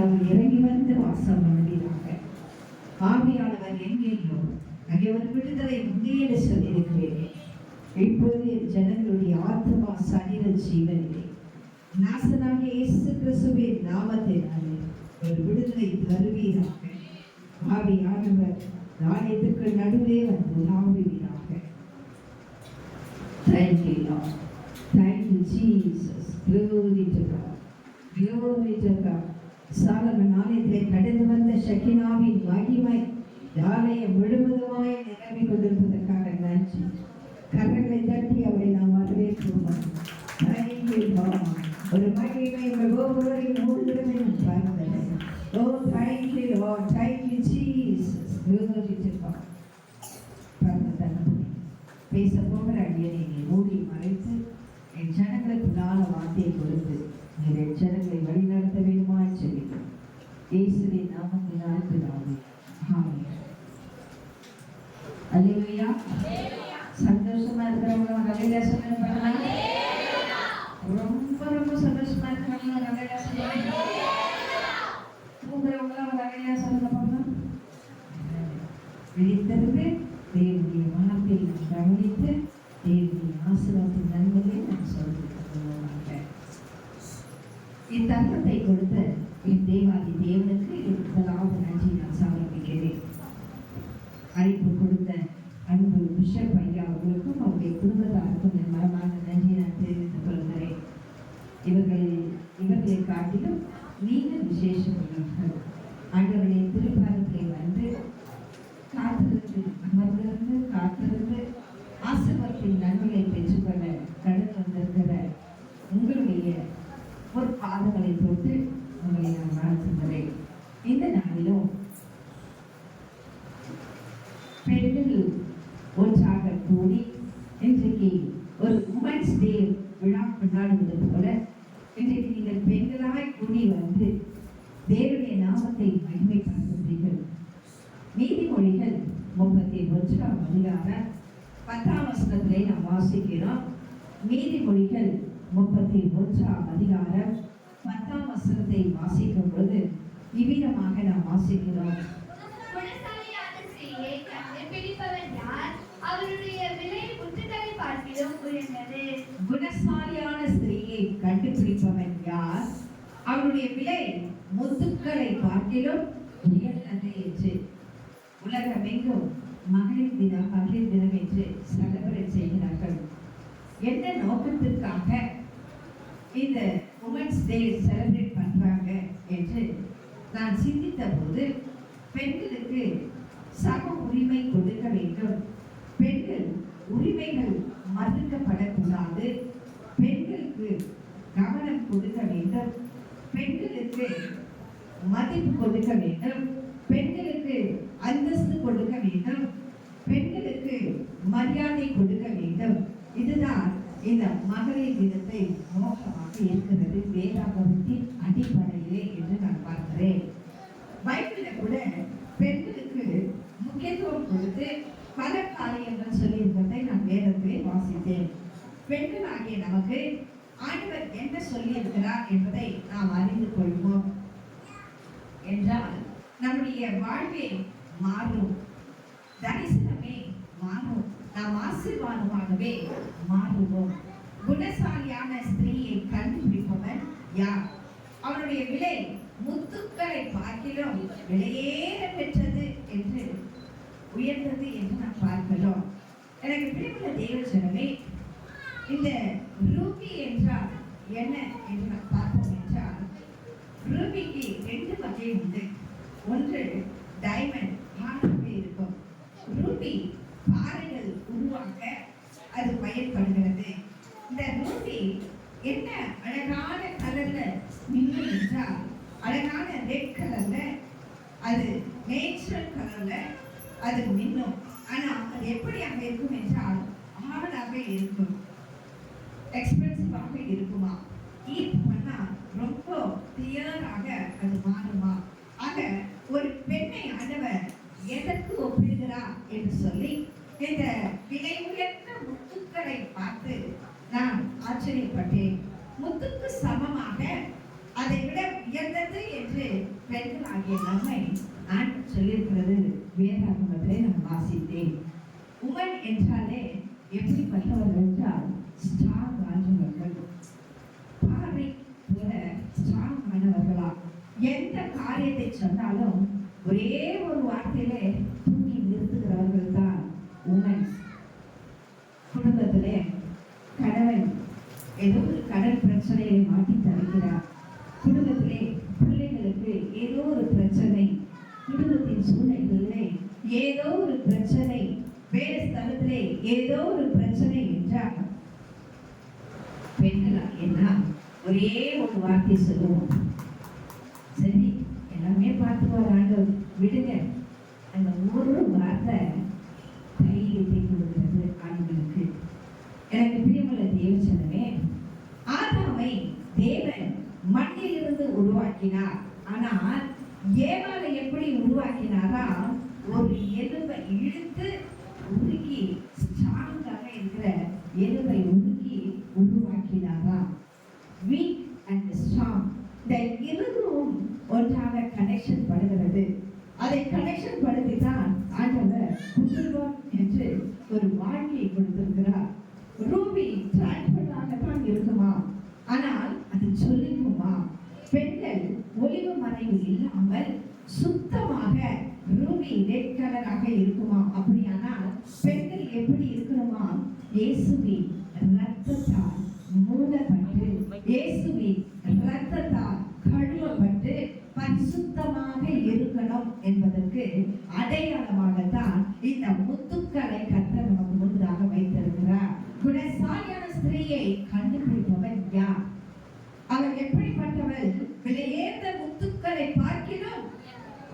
அவர் இறங்கி வந்து வாசம் பண்ணுகிறாங்க. ஆவியானவர் எங்கேயோ அங்கே ஒரு விடுதலை உண்டே சொல்லியிருக்கிறேன். இப்போது ஜனங்களுடைய ஆத்மா சரீர ஜீவனிலே நாசனாகிய இயேசு கிறிஸ்துவின் நாமத்தினாலே ஒரு விடுதலை தருவீராக. ஆவியானவர் ஆலயத்துக்கு நடுவே வந்து ஆவிவீராக. Thank you, Lord. Thank you, Jesus. Glory to God. Glory to God. Solomon ஆலயத்திலே கடந்து வந்த ஷக்கினாவின் மகிமை ஆலயம் முழுவதுமாய் நிரம்பிக் கொண்டிருப்பதற்காக நன்றி. கரங்களை தட்டி அவரை நாம் வரவேற்கிறோம். Thank you, Lord. ஒரு மகிமை ஒவ்வொருவரையும் மூடுகிறதை நான் பார்க்கிறேன். Oh, thank you, Lord. Thank you, Jesus. Glory to God. பேச போகிற அடியனை நீ மூடி மறைத்து என் ஜனங்களுக்குள்ளான வார்த்தையை கொடுத்து நீர் என் ஜனங்களை வழிநடத்த வேண்டுமா சொல்லிக்கிறோம். இயேசுவின் நாமத்தினால் பிதாவே. ஆமென். அல்லேலூயா. சந்தோஷமா இருக்கிறவங்க அல்லேலூயா சொல்லுங்க. ரொம்ப ரொம்ப சந்தோஷமா இருக்கிறவங்க அல்லேலூயா சொல்லுங்க. தூங்குறவங்க அல்லேலூயா சொல்லுங்க. விழித்திருந்து தேவனுடைய வார்த்தையை நாம் கவனித்து தேவனுடைய ஆசீர்வாதத்தின் நன்மையை நாம் சொல்லிக் இத்தருணத்தை கொடுத்த என் தேவாதி தேவனுக்கு முதலாவது நன்றி நான் சமர்ப்பிக்கிறேன். அழைப்பு கொடுத்த அன்பு பிஷப் ஐயா அவர்களுக்கும் அவருடைய குடும்பத்தாருக்கும் என் மரமான நன்றி நான் தெரிவித்துக் கொள்கிறேன். இவர்களை காட்டிலும் நீங்கள் விசேஷம் உள்ளவர்கள். ஆண்டவருடைய திருப்பாதத்தை வந்து காத்திருந்து அமர்ந்திருந்து காத்திருந்து ஆசீர்வாதத்தின் நன்மையை பெற்றுக்கொள்ள கடந்து வந்திருக்கிற உங்களுடைய ஒரு பாதங்களை தொட்டு உங்களை நான் வாழ்த்துகிறேன். இந்த நாளிலும் பெண்கள் ஒன்றாக கூடி இன்றைக்கு ஒரு உமன்ஸ் டே விழா கொண்டாடுவது போல இன்றைக்கு நீங்கள் பெண்களாய் கூடி வந்து தேவனுடைய நாமத்தை மகிமைப்படுத்துகிறீர்கள். நீதிமொழிகள் 31ஆம் அதிகாரம் 10ஆம் வசனத்திலே நாம் வாசிக்கிறோம். நீதிமொழிகள் 31ஆம் அதிகாரம் 10ஆம் வசனத்தை வாசிக்கும் பொழுது இவ்விதமாக நாம் வாசிக்கிறோம். குணசாலியான ஸ்திரீயை கண்டுபிடிப்பவன் யார்? அவருடைய விலை முத்துக்களை பார்க்கிலும் உயர்ந்தது என்று உலகமெங்கும் மகளிர் தினம் என்று செலிப்ரேட் செய்கிறார்கள். என்ன நோக்கத்திற்காக இந்த உமன்ஸ் டே செலிப்ரேட் பண்றாங்க என்று நான் சிந்தித்த போது பெண்களுக்கு சம உரிமை கொடுக்க வேண்டும், பெண்கள் உரிமைகள் மறுக்கப்படக்கூடாது, பெண்களுக்கு கவனம் கொடுக்க வேண்டும், பெண்களுக்கு மதிப்பு கொடுக்க வேண்டும், பெண்களுக்கு அந்தஸ்து கொடுக்க வேண்டும், பெண்களுக்கு மரியாதை கொடுக்க வேண்டும். இதுதான் இந்த மகளிர் தினத்தை நோக்கமாக இருக்கிறது வேதாகமத்தின் அடிப்படையிலே என்று நான் பார்க்கிறேன். பைபிளில் கூட பெண்களுக்கு முக்கியத்துவம் கொடுத்து பல காரியங்கள் சொல்லியிருப்பதை நான் வேதத்திலே வாசித்தேன். பெண்களாகிய நமக்கு ஆண்டவர் என்ன சொல்லியிருக்கிறார் என்பதை நாம் அறிந்து கொள்வோம் என்றால் நம்முடைய வாழ்வே மாறும், தரிசனமே மாறும், நாம் ஆசீர்வாதமாகவே மாறுவோம். குணசாலியான ஸ்திரீயை கண்டுபிடிப்பவன் யார்? அவனுடைய விலை முத்துக்களை பார்க்கிலும் விலையேற பெற்றது என்று உயர்ந்தது என்று நாம் பார்க்கிறோம். எனக்கு பிடிப்புள்ள தேவஜனமே, இந்த ரூபி என்றால் என்ன என்று நாம் பார்ப்போம் என்றால், ரூபிக்கு 2 வகை உண்டு. ஒன்று டைமண்ட் ஆனாக இருக்கும். ரூபி பாறைகள் உருவாக்க அது பயன்படுகிறது. இந்த ரூபி என்ன அழகான கலர்ல மின்னும் என்றால், அழகான ரெட் கலர்ல, அது நேச்சுரல் கலர்ல அது மின்னும். ஆனா அது எப்படியாக இருக்கும் என்றால் ஆடாக இருக்கும், எக்ஸ்பென்சிவாக இருக்குமா, ஈட் பண்ணா ரொம்ப கிளியராக அது மாறுமா. ஆக ஒரு பெண்ணை ஆண்டவர் எதற்கு ஒப்பிடுகிறார் என்று சொல்லி இந்த விலை உயர்ந்த முத்துக்களை பார்த்து நான் ஆச்சரியப்பட்டேன். முத்துக்கு சமமாக அதை விட உயர்ந்தது என்று பெண்கள் ஆகிய நம்மை ஆண்டவர் சொல்லியிருக்கிறது வேதாகமத்திலே நான் வாசித்தேன். உமன் என்றாலே எப்படிப்பட்டவர்கள் என்றால் ஸ்ட்ராங் ஆனவர்கள், பார்வை போல ஸ்ட்ராங் ஆனவர்களா. எந்த காரியத்தை சொன்னாலும் ஒரே ஒரு வார்த்தையிலே தூக்கி நிறுத்துகிறவர்கள் தான் உமன். குடும்பத்திலே கணவன் ஏதோ ஒரு கடன் பிரச்சனையை மாட்டி தவிக்கிறார், குடும்பத்திலே பிள்ளைகளுக்கு ஏதோ ஒரு பிரச்சனை, குடும்பத்தின் சூழ்நிலைகளிலே ஏதோ ஒரு பிரச்சனை, வேலை ஸ்தலத்திலே ஏதோ ஒரு பிரச்சனை என்றால் பெண்களா என்ன ஒரே ஒரு வார்த்தை சொல்லுவோம், சரி எல்லாமே பார்த்துக்கோ ஆண்டவர் விடுங்க. அந்த ஒரு வார்த்தை தைரியத்தை கொடுக்கிறது ஆண்களுக்கு. எனக்கு பிரியமுள்ள தேவச்சனமே, ஆதாமை தேவன் மண்ணிலிருந்து உருவாக்கினார். ஆனால் ஏவாளை எப்படி உருவாக்கினாரா? ஒரு எலும்பை இழுத்து உருக்கி ஸ்ட்ராங்காக இருக்கிற எலும்பை உருக்கி உருவாக்கினாரா. வீக் அண்ட் ஸ்ட்ராங், இந்த இருவரும் ஒன்றாக கனெக்ஷன் படுகிறது. அதை கனெக்ஷன் படுத்தி தான் ஆண்டவர் குடும்பம் என்று ஒரு வாழ்க்கையை கொடுத்திருக்கிறார். ரூபி டிரான்ஸ்பராகத்தான் இருக்குமா, ஆனால் அது சொல்லிக்குமா? பெண்கள் ஒளிவு மறைவு இல்லாமல் சுத்தமாக ரூபி ரெட் கலராக இருக்குமா? அப்படியானால் பெண்கள் எப்படி இருக்கணுமா? இயேசுவின் இரத்தத்தால் மூடப்பட்டு, இயேசுவின் இரத்தத்தால் கழுவப்பட்டு பரிசுத்தமாக இருக்கணும் என்பதற்கு அடையாளமாகத்தான் இந்த முத்துக்களை கர்த்தர் நமக்கு முன்னதாக வைத்திருக்கிறார். குணசாலியான ஸ்திரீயை கண்டுபிடிப்பவன் யார்? அவள் எப்படிப்பட்டவள்? விலையேற்ற முத்துக்களை பார்க்கிலும்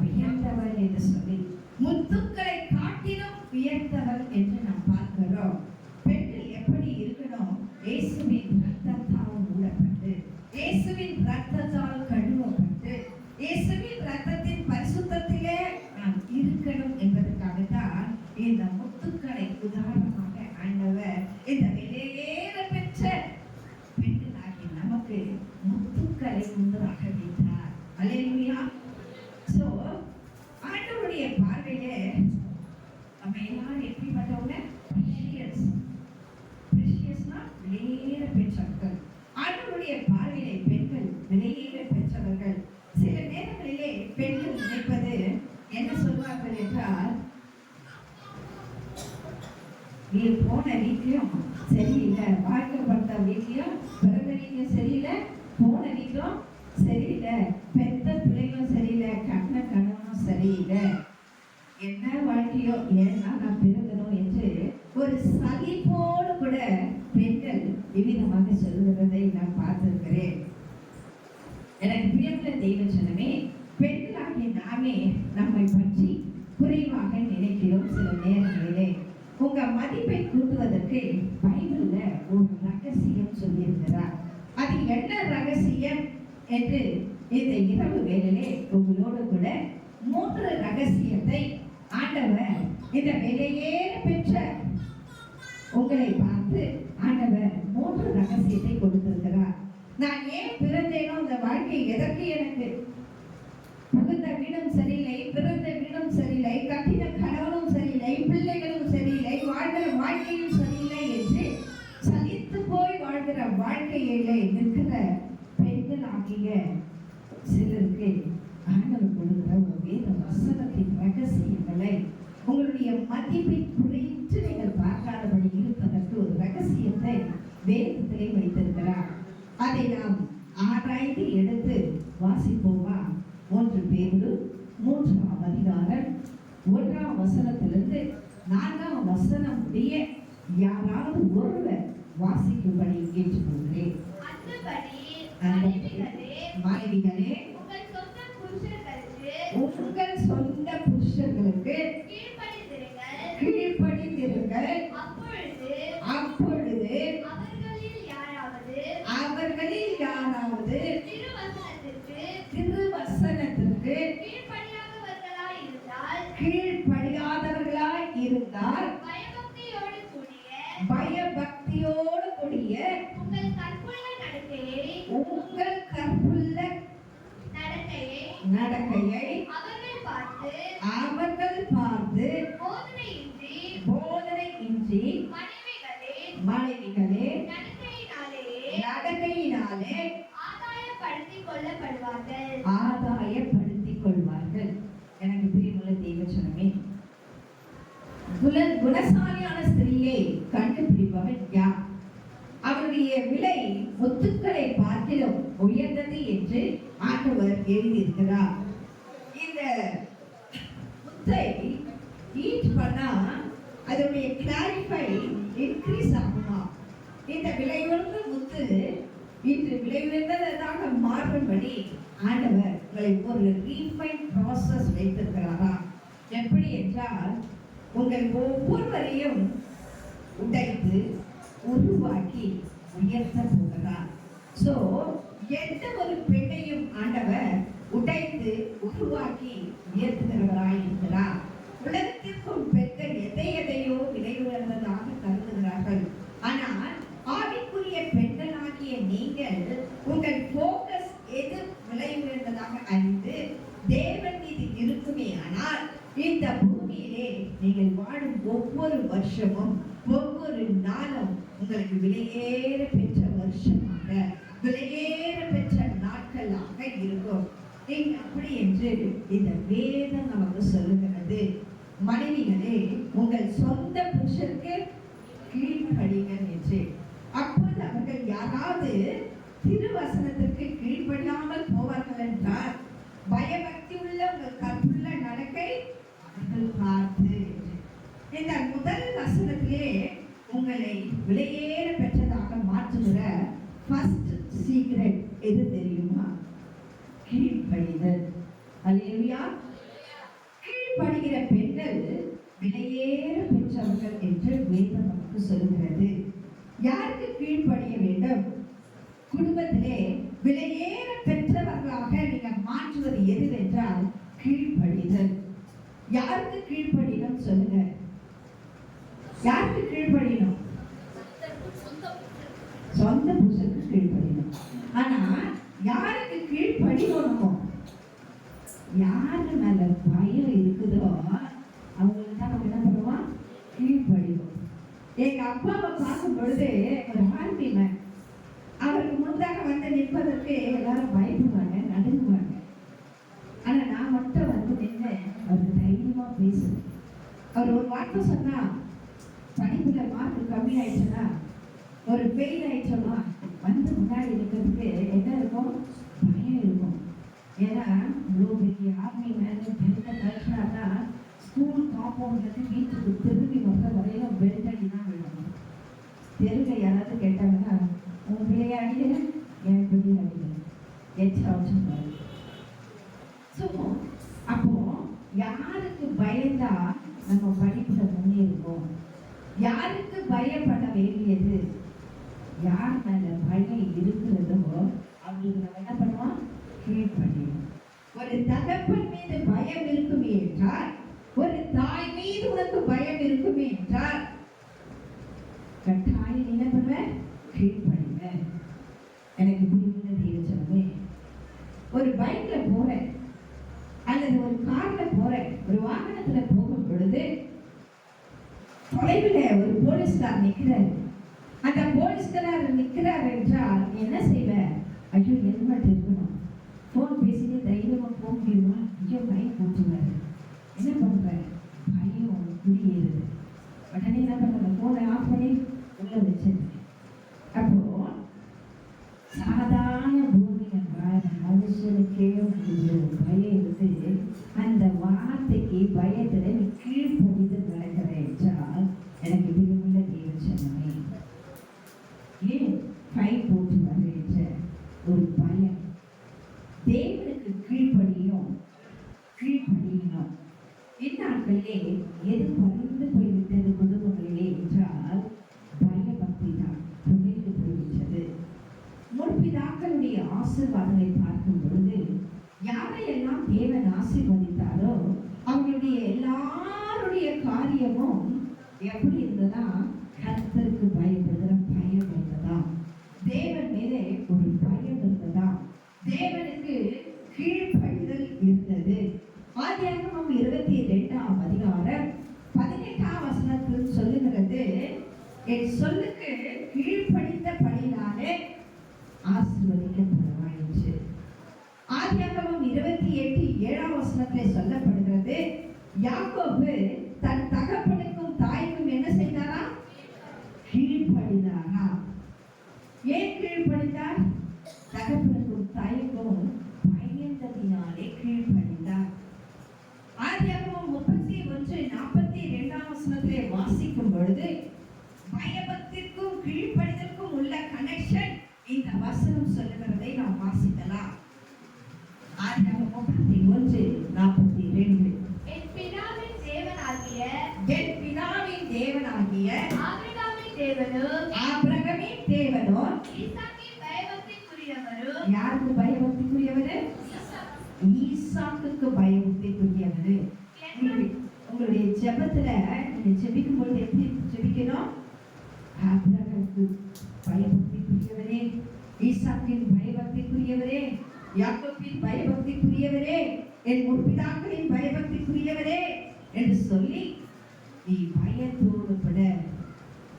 உயர்ந்தவள் என்று சொல்லி, முத்துக்களை காட்டிலும் உயர்ந்தவள் என்று நாம் பார்க்கிறோம். பெண்கள் எப்படி இருக்கணும்? இயேசுவின் இரத்தத்தால் மூடப்பட்டு, இயேசுவின் இரத்தத்தால் கழுவப்பட்டு, இயேசுவின் இரத்தத்தின் பரிசுத்தத்திலே நாம் இருக்கணும் என்பதற்காகத்தான் இந்த முத்துக்களை உதாரணமாக ஆண்டவர் இந்த விலையேற பெற்ற பெண்களாகி நமக்கு முத்துக்களை முன்னதாக வைத்தார். அல்லேலூயா. சோ ஆண்டவருடைய பார்வையிலே நம்ம எல்லாரும் எப்படிப்பட்டவங்க? பிரிஷியஸ்னா விலையேற பெற்றவர்கள். ஆண்டவருடைய பார்வையிலே பெண்கள் விலையேற பெற்றவர்கள். சில நேரங்களிலே பெண்கள் நினைப்பது என்ன சொல்வார்கள் என்றால், நீ போன வீட்லயும் சரியில்லை, வாழ்க்கைப்பட்ட வீட்லயும் பிறந்த வீட்லயும் சரியில்லை, போன வீட்லும் சரியில்லை, பெத்த பிள்ளைகளும் சரியில்லை, கண்ண கணவனும் சரியில்லை, என்ன வாழ்க்கையோ ஏன்னா நான் பிறந்தனும் என்று ஒரு சலிப்போடு கூட பெண்கள் விவிதமாக சொல்லுகிறதை நான் பார்த்திருக்கிறேன். எனக்கு பிரியமுள்ள தெய்வச்சனமே, பெண்களாகிய நாமே நம்மை பற்றி குறைவாக நினைக்கிறோம். சில நேரங்களிலே உங்க மதிப்பை கூட்டுவதற்கு பைபிள்ல ஒரு ரகசியம் சொல்லியிருக்கிறார். அது என்ன ரகசியம் என்று இந்த இரவு வேளையிலே உங்களோடு கூட 3 ரகசியத்தை ஆண்டவர் இந்த விலையேற பெற்ற உங்களை பார்த்து ஆண்டவர் 3 ரகசியத்தை கொடுத்திருக்கிறார். நான் ஏன் பிறந்தேனோ, இந்த வாழ்க்கை எதற்கு எனக்கு புகுந்த வீடும் சரியில்லை, பிறந்த வீடும் சரியில்லை, கட்டின கணவனும் சரியில்லை, பிள்ளைகளும் சரியில்லை, வாழ்கிற வாழ்க்கையும் சரியில்லை என்று சலித்து போய் வாழ்கிற வாழ்க்கையிலே நிற்கிற பெண்கள் ஆகிய சிலருக்கு ஆண்டவர் கொடுக்கிற ஒரு வேத வசனத்தின் ரகசியங்களை உங்களுடைய மதிப்பை குறைத்து நீங்கள் பார்க்காதபடி இருப்பதற்கு ஒரு ரகசியத்தை வேதத்திலே வைத்திருக்கிறார். அதை நாம் ஆராய்ந்து எடுத்து வாசிப்போமா? 1 பேதுரு 3ஆம் அதிகாரம் 1ஆம் வசனத்திலிருந்து 4ஆம் வசனம் முடிய யாராவது ஒருவர் வாசிக்கும்படி கேட்டுக்கொள்கிறேன். மனைவிகளே, உங்கள் சொந்த புருஷர்களுக்கு கீழ்ப்படிந்திருங்கள். அப்பொழுது அவர்களில் யாராவது திருவசனத்திற்கு கீழ்ப்படியாதவர்களாய் இருந்தால் பயபக்தியோடு கூடிய உங்கள் கற்புள்ள நடத்தையை நடக்கையை அவர்கள் பார்த்து போதனையின்றி மனைவிகளே நடக்கையினாலே ஆதாயப்படுத்திக் கொள்வார்கள். எனக்கு பிரியமுள்ள தேவச்சனமே, குணசாலியான ஸ்திரீயை கண்டுபிடிப்பவன் யார்? அவருடைய விலை முத்துக்களை பார்க்கிலும் உயர்ந்தது என்று ஆண்டவர் எழுதியிருக்கிறார். இந்த முத்தை ஈட் பண்ணா அதனுடைய கிளாரிஃபை இன்க்ரீஸ் ஆகுமா? இந்த விலை உயர்ந்த முத்து இன்று விலை உயர்ந்ததாக மாறும்படி ஆண்டவர் உங்களை ஒரு ரீஃபைன் ப்ராசஸ் வைத்திருக்கிறாரா? எப்படி என்றால், உங்கள் ஒவ்வொருவரையும் உடைத்து உருவாக்கி உயர்த்த போகிறார். சோ எந்த ஒரு பெண்ணையும் ஆண்டவர் உடைத்து உருவாக்கி உயர்த்துகிறவராய் இருக்கிறார். உலகத்திற்கும் பெண்கள் எதையோ விலை உயர்ந்ததாக கருதுகிறார்கள். ஆனால் ஆவிக்குரிய பெண்களாகிய நீங்கள் உங்கள் போக்கஸ் எது விலை உயர்ந்ததாக அறிந்து தேவன் மீது இருக்குமே ஆனால் இந்த பூமியிலே நீங்கள் வாழும் ஒவ்வொரு வருஷமும் ஒவ்வொரு நாளும் உங்களுக்கு விலையேற பெற்ற வருஷமாக விலையேற பெற்ற நாட்களாக இருக்கும். அப்படி என்று இந்த வேதம் நமக்கு சொல்லுகிறது. மனைவிகளே, உங்கள் சொந்த புருஷருக்கு கீழ்ப்படிங்கள் என்று. அப்போது அவர்கள் யாராவது திருவசனத்திற்கு கீழ்ப்படியாமல் போவார்கள் என்றால் பயபக்தி உள்ள உங்கள் கற்புள்ள நடக்கை அவர்கள் பார்த்து. இந்த முதல் வசனத்திலே உங்களை விலையேற பெற்றதாக மாற்றுகிற ஃபர்ஸ்ட் சீக்ரெட் எது தெரியுமா? கீழ்ப்படிதல். அல்லேலூயா. கீழ்ப்படிகிற பெண்கள் விலையேற பெற்றவர்கள் என்று வேதம் நமக்கு சொல்கிறது. யாருக்கு கீழ்ப்படிய வேண்டும்? குடும்பத்திலே விலையேற பெற்றவர்களாக நீங்க மாற்றுவது எது என்றால் கீழ்ப்படிதல். யாருக்கு கீழ்ப்படியணும் சொல்லுங்க. யாருக்கு கீழ்ப்படியணும்? சொந்த புருஷனுக்கு கீழ்ப்படியணும். ஆனா யாருக்கு கீழ்ப்படியணும்? யாரு மேல பயம் இருக்குதோ அவங்களுக்கு தான் நம்ம என்ன பண்ணுவோம்? கீழ்ப்படிவோம். எங்க அப்பாவை பார்க்கும் பொழுது ஒரு ஆர்மி மேன், அவருக்கு முன்பாக வந்து நிற்பதற்கு எல்லாரும் பயப்படுவாங்க, நடுங்குவாங்க. ஆனா நான் மட்டும் வந்து நின்று அவருக்கு தைரியமா பேசுவேன். அவர் ஒரு வார்த்தை சொன்னா, படிப்புல மார்க் கம்மி ஆயிடுச்சுன்னா, ஒரு ஃபெயில் ஆயிடுச்சோம்னா வந்து முன்னாடி இருக்கிறதுக்கு என்ன இருக்கும்? பயம் இருக்கும். ஏன்னா இவ்வளோ பெரிய ஆர்மி மேன் பெல்ட்டை கழிச்சினார்னா ஸ்கூல் காம்பவுண்ட்லேருந்து வீட்டுக்கு திரும்பி வந்த வரையிலும் பெல்ட் அடி தான் விடணும். தெருங்க யாராவது கேட்டாங்கன்னா, உன் பிள்ளைய அடிக்கல, என் பிள்ளைய அடிக்கல, எச்சா வச்சுருப்பாரு. ஸோ அப்போ யாருக்கு பயந்தா நம்ம படிப்புல முன்னேறுவோம்? யாருக்கு பயப்பட வேண்டியது? யார் மேல பயம் இருக்கிறதோ அவங்களுக்கு நம்ம என்ன பண்ணுவோம்? கீழ்ப்படியும். ஒரு தகப்பன் மீது பயம் இருக்குமே என்றால், ஒரு தாய் மீது உனக்கு பயம் இருக்குமே என்றால் கட்டாயம் என்ன பண்ணுவ? கீழ்ப்படிவ. எனக்கு புரியுது தேவச்சனமே. ஒரு பைக்ல போறேன் அல்லது ஒரு கார்ல போறேன், ஒரு வாகனத்துல போகும் பொழுது தொலைவில் ஒரு போலீஸ்கார் நிற்கிறார். அந்த போலீஸ்காரர் நிற்கிறார் என்றால் என்ன செய்வ? ஐயோ ஹெல்மெட் இருக்கணும், ஃபோன் பேசிட்டு தைரியமா போக முடியுமா? ஐயோ பயம் போட்டுவாரு. என்ன பண்ற? பயம் குடியேறுது. உடனே என்ன பண்ற? ஃபோனை ஆஃப் பண்ணி உள்ள வச்சிருக்கேன். அப்போ சாதாரண பூமியில மனுஷனுக்கே பயம் இருந்து அந்த வார்த்தைக்கு பயத்துல நீ கீழ்ப்படிந்து நடக்கிற என்றால் எனக்கு பிரியமுள்ள தேவச்சனமே, ஏன் கை போட்டு வருகின்ற ஒரு பயம்? தேவனுக்கு கீழ்ப்படியும். இந்நாட்களிலே எது பறந்து போய்விட்டது குடும்பங்களிலே என்றால் பயபக்தி தான் தொழிலுக்கு போய்விட்டது. முற்பிதாக்களுடைய ஆசீர்வாதங்களை பார்க்கும் பொழுது யாரையெல்லாம் தேவன் ஆசீர்வதித்தாரோ அவங்களுடைய எல்லாருடைய காரியமும் எப்படி இருந்ததா? கர்த்தருக்கு பயப்படுகிற பயம் இருந்ததா? தேவன் மேலே ஒரு பயம் இருந்ததா? தேவனுக்கு கீழ்ப்படிதல் இருந்தது. ஆதியாகமம் 22ஆம் அதிகாரம் 18ஆம் வசனத்தில் சொல்லுகிறது, என் சொல்லுக்கு கீழ்ப்படிந்தபடினாலே ஆசீர்வதிக்கப்படுவாய் என்று. ஆதியாகமம் 28:7ஆம் வசனத்திலே சொல்லப்படுகிறது, யாக்கோபு தன் தகப்பனுக்கும் தாய்க்கும் என்ன செய்தாரா? கீழ்ப்படிந்தாரா? ஏன் கீழ்ப்படிந்தார்? தகப்பனுக்கும் தாய்க்கும் பயந்ததினாலே கீழ்ப்படிந்தார். ஆதியாகமம் 31:42ஆம் வசனத்திலே வாசிக்கும் பொழுது பயபக்திக்கும் கீழ்ப்படிதலுக்கும் உள்ள கனெக்ஷன் இந்த வசனம் சொல்லுகிறதை நாம் வாசிக்கலாம். ஆதியாகமம் 31:42, என் பிதாவின் தேவனாகிய ஆபிரகாமின் தேவனும் ஈசாக்கின் பயபக்திக்குரியவரும். யாருக்கு பயபக்திக்குரியவரு? ஈசாக்குக்கு பயபக்திக்குரியவரு. உங்களுடைய ஜெபத்துல நீங்க ஜெபிக்கும் பொழுது எப்படி ஜெபிக்கணும்? ஆபிரகாமுக்கு பயபக்திக்குரியவரே, ஈசாக்கின் பயபக்திக்குரியவரே, யாக்கோபின் பயபக்திக்குரியவரே, என் முற்பிதாக்களின் பயபக்திக்குரியவரே என்று சொல்லி நீ பயத்தோடு கூட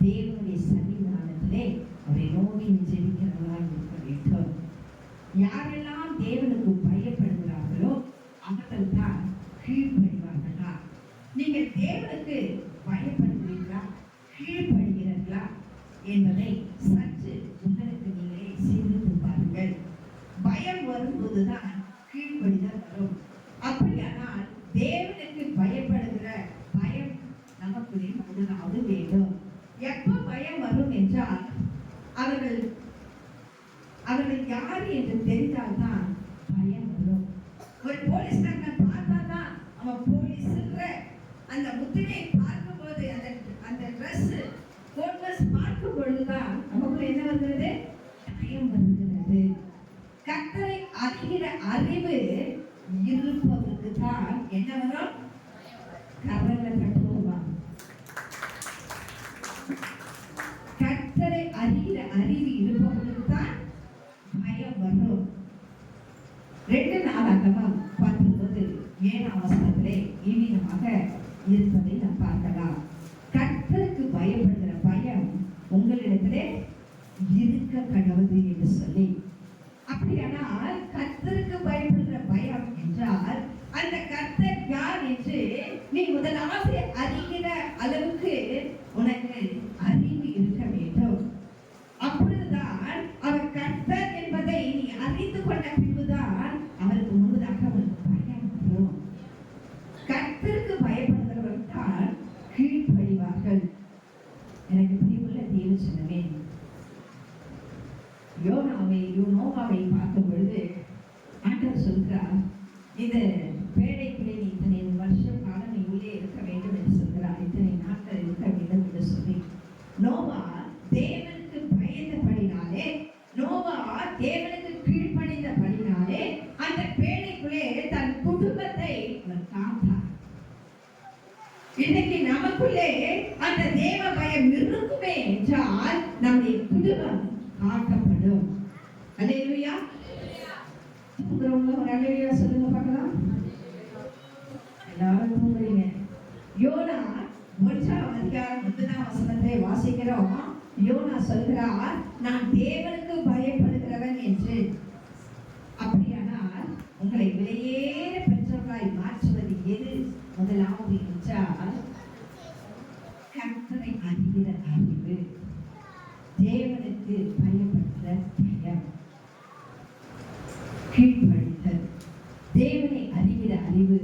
தேவனுடைய சன்னிதானத்திலே அவரை நோக்கி ஜெபிக்கிறவர்களாக இருக்க வேண்டும். யாரெல்லாம் தேவனுக்கு பயப்படுகிறார்களோ அவர்கள் தான் கீழ்ப்படிவார்களா? நீங்கள் தேவனுக்கு பயப்படுகிறீர்களா, கீழ்ப்படுகிறீர்களா என்பதை சற்று உங்களுக்கு நீங்களே சிந்தித்து பாருங்கள். பயம் வரும்போதுதான் கீழ்ப்படிதல் வரும். அப்படியானால் தேவனுக்கு பயப்படுகிற பயம் நமக்குள்ளே முதலாவது வேண்டும். எப்ப பயம் வரும் என்றால் அவர்கள் யார் என்று தெரிந்தால்தான் பயம் வரும். ஒரு போலீஸ்காரனை பார்த்தாதான் அவன் போலீஸ்ன்ற அந்த முத்திரையை பார்க்கும்போது, அந்த ட்ரெஸ் கோட்லஸ் பார்க்கும் பொழுதுதான் நமக்குள்ள என்ன வருகிறது? பயம் வருகிறது. கர்த்தரை அறிகிற அறிவு இருப்பவருக்கு தான் என்ன வரும்? கரல கட்டுவான். கர்த்தரை அறிகிற அறிவு இருப்பவருக்கு தான் பயம் வரும். 2 நாளாகமம் 19:7ஆம் வசனத்திலே இவ்விதமாக இருப்பதை நாம் பார்க்கலாம். கர்த்தருக்கு பயப்படுகிற பயம் உங்களிடத்திலே இருக்க கடவுது என்று சொல்லி. அப்படியானால் கர்த்தருக்கு பயப்படுகிற பயம் என்றால் அந்த கர்த்தர் யார் என்று நீ முதலாவது அறிகிற அளவுக்கு உனக்கு அறிவு இருக்க வேண்டும். அப்பொழுதுதான் அவர் கர்த்தர் என்பதை நீ அறிந்து கொண்ட பின்புதான் அவருக்கு முழுவதாக உனக்கு பயம் வரும். கர்த்தருக்கு பயப்படுகிறவர்கள் தான் கீழ்ப்படிவார்கள். எனக்கு பிரிவுள்ள தேவ சொன்னவே, யோனாவை பார்க்கும் பொழுது ஆண்டவர் சொல்கிறார், இந்த பேழைக்குள்ளே நீ இத்தனை வருஷம் காலம் நீ உள்ளே இருக்க வேண்டும் என்று சொல்கிறார், இத்தனை நாட்கள் இருக்க வேண்டும் என்று சொல்லி. நோவா தேவனுக்கு பயந்தபடினாலே, நோவா தேவனுக்கு கீழ்ப்படிந்தபடினாலே அந்த பேழைக்குள்ளே தன் குடும்பத்தை அவர் காத்தார். இன்னைக்கு நமக்குள்ளே அந்த தேவ பயம் இருக்குமே என்றால் நம்முடைய குடும்பம் காக்கப்படும். அல்லேலூயா. ஒரு அல்லேலூயா சொல்லுங்க பார்க்கலாம். எல்லாரும் தூங்குறீங்க. யோனா 1ஆம் அதிகாரம் 9ஆம் வசனத்தை வாசிக்கிறோம். யோனா சொல்கிறார், நான் தேவனுக்கு பயப்படுகிறவன் என்று. அப்படியானால் உங்களை விலையேற பெற்றவர்களாய் மாற்றுவது எது? முதலாவது என்றால் கர்த்தரை அறிகிற அறிவு, தேவனுக்கு பயப்படுகிற பயம், கீழ்ப்படிதல். தேவனை அறிகிற அறிவு,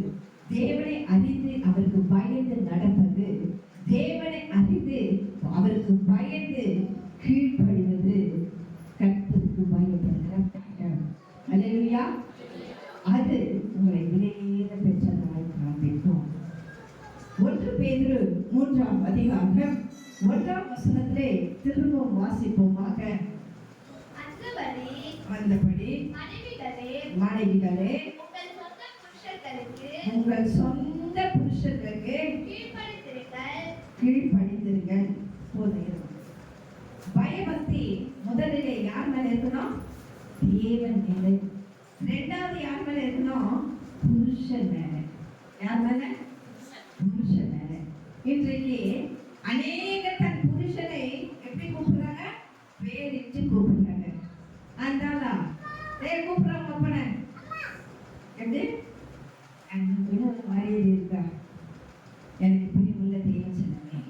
தேவனை அறிந்து அவருக்கு பயந்து நடப்பது, தேவனை அறிந்து அவருக்கு பயந்து கீழ்ப்படிவது கர்த்தருக்கு பயப்படுகிற பயம். அல்லேலூயா. அது உங்களை விலையேற பெற்றதாய் காண்பிக்கும். 1 பேதுரு 3ஆம் அதிகாரம் 1ஆம் வசனத்திலே திரும்பவும் வாசிப்போமாக. அந்தபடி மனைவிகளே உங்கள் சொந்த புருஷர்களுக்கு கீழ்ப்படிந்திருங்கள். பயபக்தி முதலிலே யார் மேல இருக்கணும்? தேவன் மேல. 2வது யார் மேல இருக்கணும்? புருஷன் மேல. இன்றைக்கு அநேக தன் புருஷனை எப்படி கூப்பிடுறாங்க? பேரிட்டு கூப்பிடுறாங்க. அதனால கூப்பிடுறாங்க அப்பனை எப்படி ஒரு மரியாதை இருக்கா? எனக்கு பிரியமுள்ள தெய்வ சொன்னமே,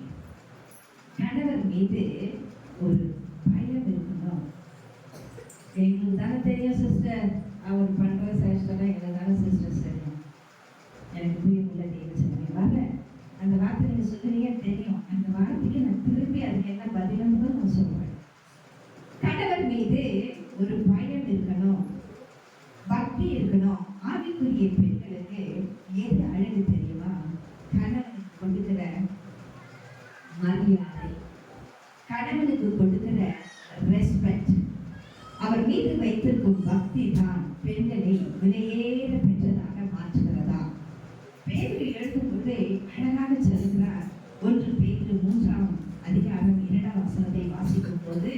கணவர் மீது ஒரு பயம் இருக்கணும். எங்களுக்கு தானே தெரியும் சிஸ்டர், அவர் பண்ற சேஷ்டெல்லாம் எங்களுக்கு தானே சிஸ்டர் தெரியும். எனக்கு பிரியமுள்ள தெய்வ சொன்னமே வரல, அந்த வார்த்தை நீங்க சொல்லுறீங்க தெரியும். அந்த வார்த்தைக்கு நான் திரும்பி அதுக்கு என்ன பதிலுன்னு தான் நான் சொல்றேன். கணவர் மீது ஒரு பயம் இருக்கணும், பக்தி இருக்கணும். ஆவிக்குரிய பெண்களுக்கு எது அழகு தெரியுமா? கணவனுக்கு கொடுக்கிற மரியாதை, கணவனுக்கு கொடுக்கிற ரெஸ்பெக்ட், அவர் மீது வைத்திருக்கும் பக்தி தான் பெண்களை விலையேற பெற்றதாக மாற்றுகிறதா. பேதுரு எழுதும்போது அழகாக சொல்கிறார். 1 பேதுரு 3ஆம் அதிகாரம் 2ஆம் வசனத்தை வாசிக்கும் போது,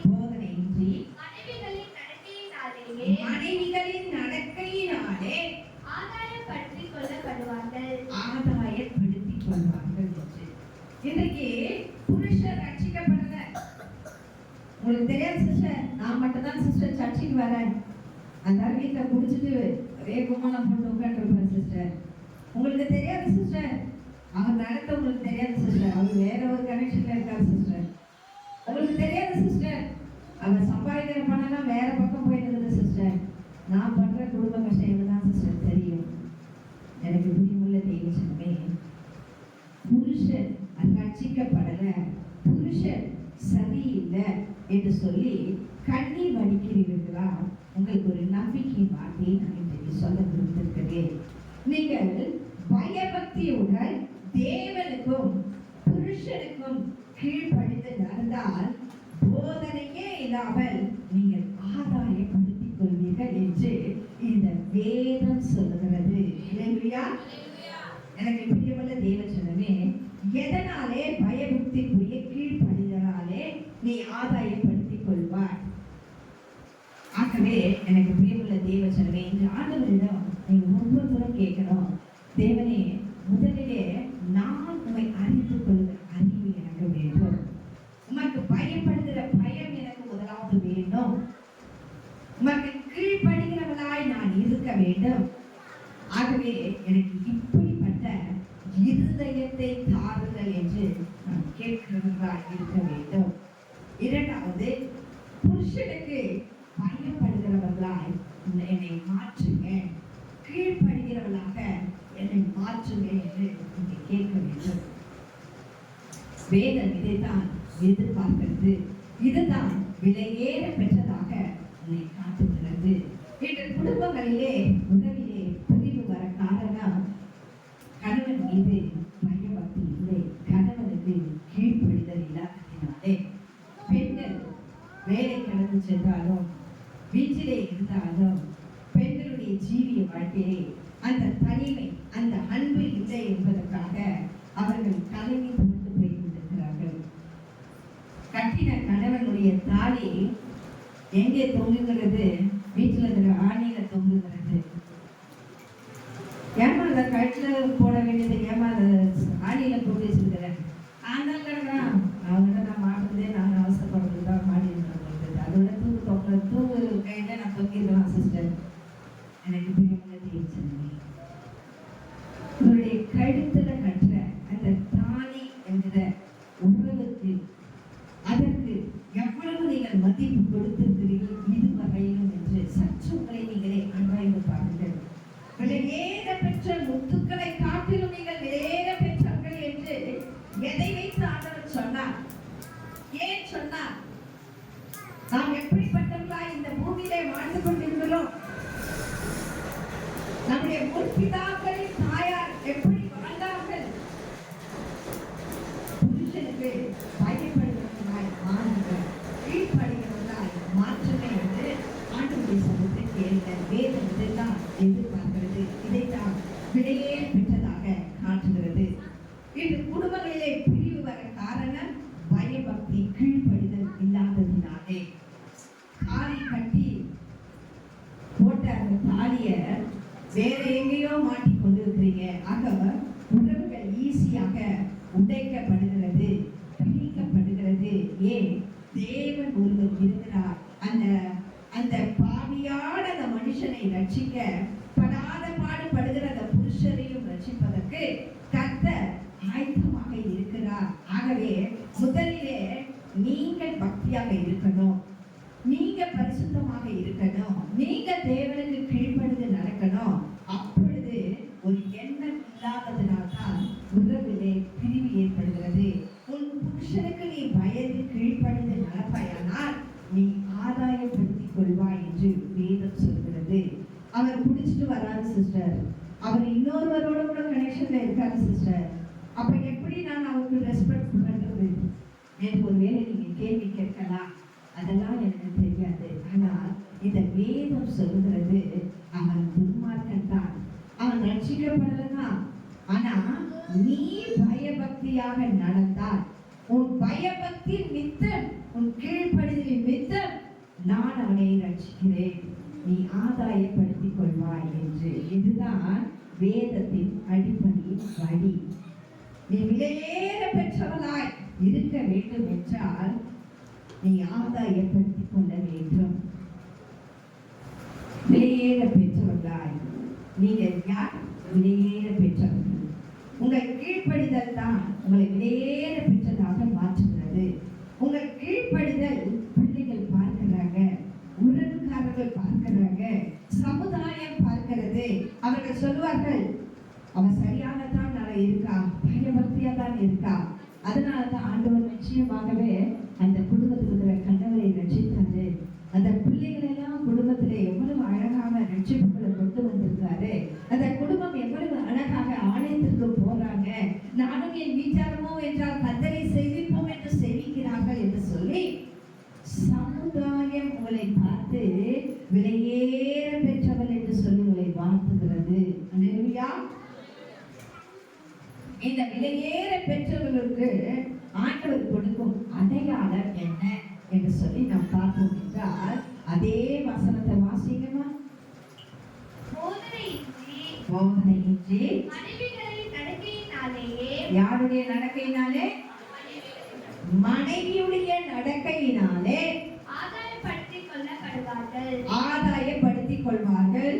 போதனையின்றி மனைவிகளின் நடக்கையினாலே ஆதாயப்படுத்திக் கொள்ளப்படுவார்கள் என்று. இன்றைக்கு புருஷர் ரட்சிக்கப்படல. உங்களுக்கு தெரியாது சிஸ்டர், நான் மட்டும் தான் சிஸ்டர் சர்ச்சுக்கு வரேன். அந்த வீட்டில் குடிச்சிட்டு வேகமாக போட்டு உட்காந்துருப்பேன் சிஸ்டர். உங்களுக்கு தெரியாது சிஸ்டர், அவர் நடத்த உங்களுக்கு தெரியாது சிஸ்டர், அவர் வேற ஒரு கனெக்ஷன்ல இருக்காரு சிஸ்டர். உங்களுக்கு தெரியாது சிஸ்டர், அவர் சம்பாதிக்கிற பணம்லாம் வேற பக்கம் போயிருக்குது சிஸ்டர். நான் பண்ற குடும்ப கஷ்டம் தான் சிஸ்டர் தெரியும். எனக்கு பிரியமுள்ள தெய்வ சொன்னமே, புருஷன் ரட்சிக்கப்படல, புருஷன் சரியில்லை என்று சொல்லி கண்ணீர் வடிக்கிறீர்களா? உங்களுக்கு ஒரு நம்பிக்கை வார்த்தையை நான் இன்றைக்கு சொல்ல விரும்புகிறேன். நீங்கள் பயபக்தியுடன் தேவனுக்கும் புருஷனுக்கும் கீழ்ப்படிந்து நடந்தால் போதனையே இல்லாமல் நீங்கள் ஆதாயப்படுத்திக் கொள்வீர்கள் என்று இந்த வேதம் சொல்லுகிறது. இல்லையா? எனக்கு பிரியமுள்ள தேவ சொன்னமே, எதனாலே பயபக்திக்குரிய கீழ்ப்படிதலாலே நீ ஆதாயப்படுத்திக் கொள்வாய். ஆகவே எனக்கு பிரியமுள்ள தேவ சொன்னமே, இந்த ஆண்டவரிடம் நீங்க ஒவ்வொருத்தரும் கேட்கணும், தேவனே முதலிலே நான் உண்மை அறிந்து கொள்கிற அறிவு எனக்கு வேண்டும். உமக்கு பயப்படுகிற பயம் எனக்கு முதலாவது வேண்டும். உமக்கு கீழ்ப்படுகிறவளாய் நான் இருக்க வேண்டும். ஆகவே எனக்கு இப்படிப்பட்ட இருதயத்தை தாருங்கள் என்று நான் கேட்கிறவர்களாய் இருக்க வேண்டும். இரண்டாவது, புருஷனுக்கு பயப்படுகிறவர்களாய் என்னை மாற்றுங்க, கீழ்ப்படுகிறவர்களாக என்னை மாற்றுங்க என்று நீங்க கேட்க வேண்டும். வேதம் இதைத்தான் எதிர்பார்க்கிறது. இதுதான் விலையேற பெற்றதாக உன்னை காட்டுகிறது. இன்று குடும்பங்களிலே உறவிலே பிரிவு வர காரணம் கணவன் மீது பயபக்தி இல்லை, கணவனுக்கு கீழ்ப்படிதல் இல்லாததினாலே. பெண்கள் வேலை கடந்து சென்றாலும் வீட்டிலே இருந்தாலும் பெண்களுடைய ஜீவிய வாழ்க்கையை அந்த தனிமை, அந்த அன்பு இல்லை என்பதற்காக அவர்கள் கலங்கி கொண்டு போய் கொண்டிருக்கிறார்கள். கட்டின கணவனுடைய தாலி எங்கே தொங்குகிறது? வீட்டில் இருக்கிற ஆணியில தொங்குகிறது. ஏமா அந்த கழுத்துல போட வேண்டியது, ஏமா அந்த ஆணியில போட்டு வச்சிருக்கிறேன். ஆனால் கிடக்குறான், அவங்ககிட்ட நான் மாட்டுறதே நான் அவசரப்படுறது தான் மாட்டிருக்கேன். அதோட தூங்கு கையில நான் தொங்கிருக்கலாம் சிஸ்டர். எனக்கு பிரியமுள்ள தேவச்சனமே, உங்களுடைய கழுத்துல கட்டுற அந்த தாலி என்கிற உறவுக்கு, அதற்கு எவ்வளவு நீங்கள் மதிப்பு கொடுத்திருக்கிறீர்கள் இதுவரையிலும் என்று சற்று உங்களை நீங்களே ஆராய்ந்து பாருங்கள். விலையேற பெற்ற முத்துக்களை காட்டிலும் நீங்கள் விலையேற பெற்றவர்கள் என்று எதை வைத்து ஆண்டவர் சொன்னார்? ஏன் சொன்னார்? நாம் எப்படிப்பட்டவர்களா இந்த பூமியிலே வாழ்ந்து கொண்டிருக்கிறோம்? நம்முடைய முற்பிதாக்களின் தாயார் எப்படி வாழ்ந்தார்கள்? புருஷனுக்கு பயப்படுகிறவர்களாய் மாறுங்கள், கீழ்ப்படுகிறவர்களாய் மாற்றுங்க என்று ஆண்டவருடைய சமூகத்தை கேளுங்க. வேதம் இதைத்தான் எதிர்பார்க்கிறது, இதைத்தான் விலையேற பெற்றதாக காட்டுகிறது. இன்று குடும்பங்களிலே பிரிவு வர காரணம் பயபக்தி, கீழ்ப்படிதல் இல்லாததினாலே. தாலி கட்டி போட்ட அந்த தாலிய வேற எங்கேயோ மாட்டி கொண்டு இருக்கிறீங்க. ஆக உறவு உடைக்கப்படுகிறது, பிரிக்கப்படுகிறது. ஏன்? தேவன் ஒருவர் இருக்கிறார். அந்த அந்த பாவியான அந்த மனுஷனை ரட்சிக்க படாத பாடுபடுகிற அந்த புருஷரையும் ரட்சிப்பதற்கு கர்த்தர் ஆயத்தமாக இருக்கிறார். ஆகவே முதலிலே நீங்கள் பக்தியாக இருக்கணும், நீங்க பரிசுத்தமாக இருக்கணும், நீங்க தேவனுக்கு கீழ்ப்படிந்து நடக்கணும். அப்பொழுது ஒரு எண்ணம் இல்லாததினால்தான் உறவிலே பிரிவு ஏற்படுகிறது. உன் புருஷனுக்கு நீ பயந்து கீழ்ப்படிந்து நடப்பாயானால் நீ ஆதாயப்படுத்திக் கொள்வாய் என்று வேதம் சொல்கிறது. அவர் குடிச்சிட்டு வராரு சிஸ்டர், அவர் இன்னொருவரோட கூட கனெக்ஷன்ல இருக்காரு சிஸ்டர், அப்ப எப்படி நான் அவருக்கு ரெஸ்பெக்ட் பண்றது என்று ஒருவேளை நீங்க கேள்வி கேட்கலாம். அதெல்லாம் எனக்கு தெரியாது. ஆனால் இந்த வேதம் சொல்கிறது அவன் துன்மார்க்கன் தான், அவன் ரட்சிக்கப்படலாம். ஆனா நீ பயபக்தியாக நடந்தால், உன் பயபக்தி நிமித்தம், உன் கீழ்ப்படிதலின் நிமித்தம் நான் அவனை ரட்சிக்கிறேன், நீ ஆதாயப்படுத்திக் கொள்வாய் என்று. இதுதான் வேதத்தின் அடிப்படை வழி. நீ விலையேற பெற்றவளாய் இருக்க வேண்டும் என்றால் நீ ஆதாயப்படுத்திக் கொள்ள வேண்டும். விலையேற பெற்றவர்களாய் நீங்கள் யார்? விலையேற பெற்றவர்கள். உங்கள் கீழ்ப்படிதல் தான் உங்களை விலையேற பெற்றதாக மாற்றுகிறது. உங்கள் கீழ்ப்படிதல் பிள்ளைகள் பார்க்கிறாங்க, உறவுக்காரர்கள் பார்க்கிறாங்க, சமுதாயம் பார்க்கிறது. அவர்கள் சொல்வார்கள், அவன் சரியானதான் இருக்கா, பயபக்தியா தான் இருக்கா. அதனாலதான் ஆண்டவர் நிச்சயமாகவே அந்த குடும்பத்தில் இருக்கிற கணவரை ரட்சித்தாரு, அந்த பிள்ளைகள் எல்லாம் குடும்பத்திலே எவ்வளவு அழகான ரட்சிப்புகளை கொண்டு வந்திருக்காரு, அந்த குடும்பம் எவ்வளவு அழகாக ஆலயத்திற்கு போறாங்க, நானும் என் வீட்டாரமோ என்றால் கர்த்தரை சேவிப்போம் என்று சேவிக்கிறார்கள் என்று சொல்லி சமுதாயம் உங்களை பார்த்து விலையேற பெற்றவள் என்று சொல்லி உங்களை வாழ்த்துகிறது. அல்லேலூயா. இந்த விலையேற பெற்றவர்களுக்கு ஆண்டவர் கொடுக்கும் அடையாளம் என்ன என்று சொல்லி நாம் பார்ப்போம் என்றால், அதே வசனத்தை வாசிக்கமா? போதனையின்றி மனைவிகளின் நடக்கையினாலேயே. யாருடைய நடக்கையினாலே? மனைவியுடைய நடக்கையினாலே ஆதாயப்படுத்திக் கொள்ளப்படுவார்கள். ஆதாயப்படுத்திக் கொள்வார்கள்.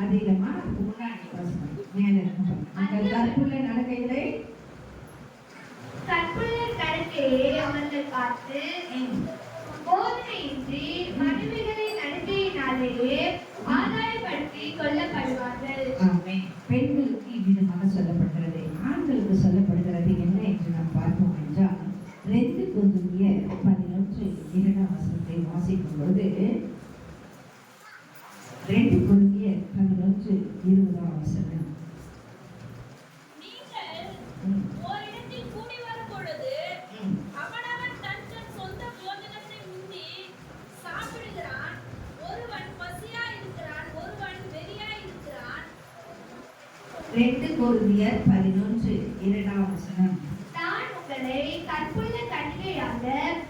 அது இல்லமா, முன்னாடி வசனம் மேல கற்புள்ள நடக்கையிலே, கற்புள்ள நடக்கையை அவர்கள் பார்த்து போதனையின்றி மனைவிகளின் நடக்கையினாலேயே ஆதாயப்படுத்திக் கொள்ளப்படுவார்கள். பெண்களுக்கு இவ்விதமாக சொல்லப்படுகிறது. ஆண்களுக்கு சொல்லப்படுகிறது என்ன என்று நாம் பார்ப்போம் என்றால், 2 கொரிந்தியர் 11:2 வாசிக்கும் பொழுது, 2 கொரிந்தியர் 11:20 ஓரிடத்தில் கூடி வரும் பொழுது அவனவன் தன் சொந்த போஜனத்தை முந்தி சாப்பிடுகிறான். ஒருவன் பசியா இருக்கிறான், ஒருவன் வெறியா இருக்கிறான். 2 கொரிந்தியர் 11:2 நான் உங்களை கற்புள்ள கன்னிகையாக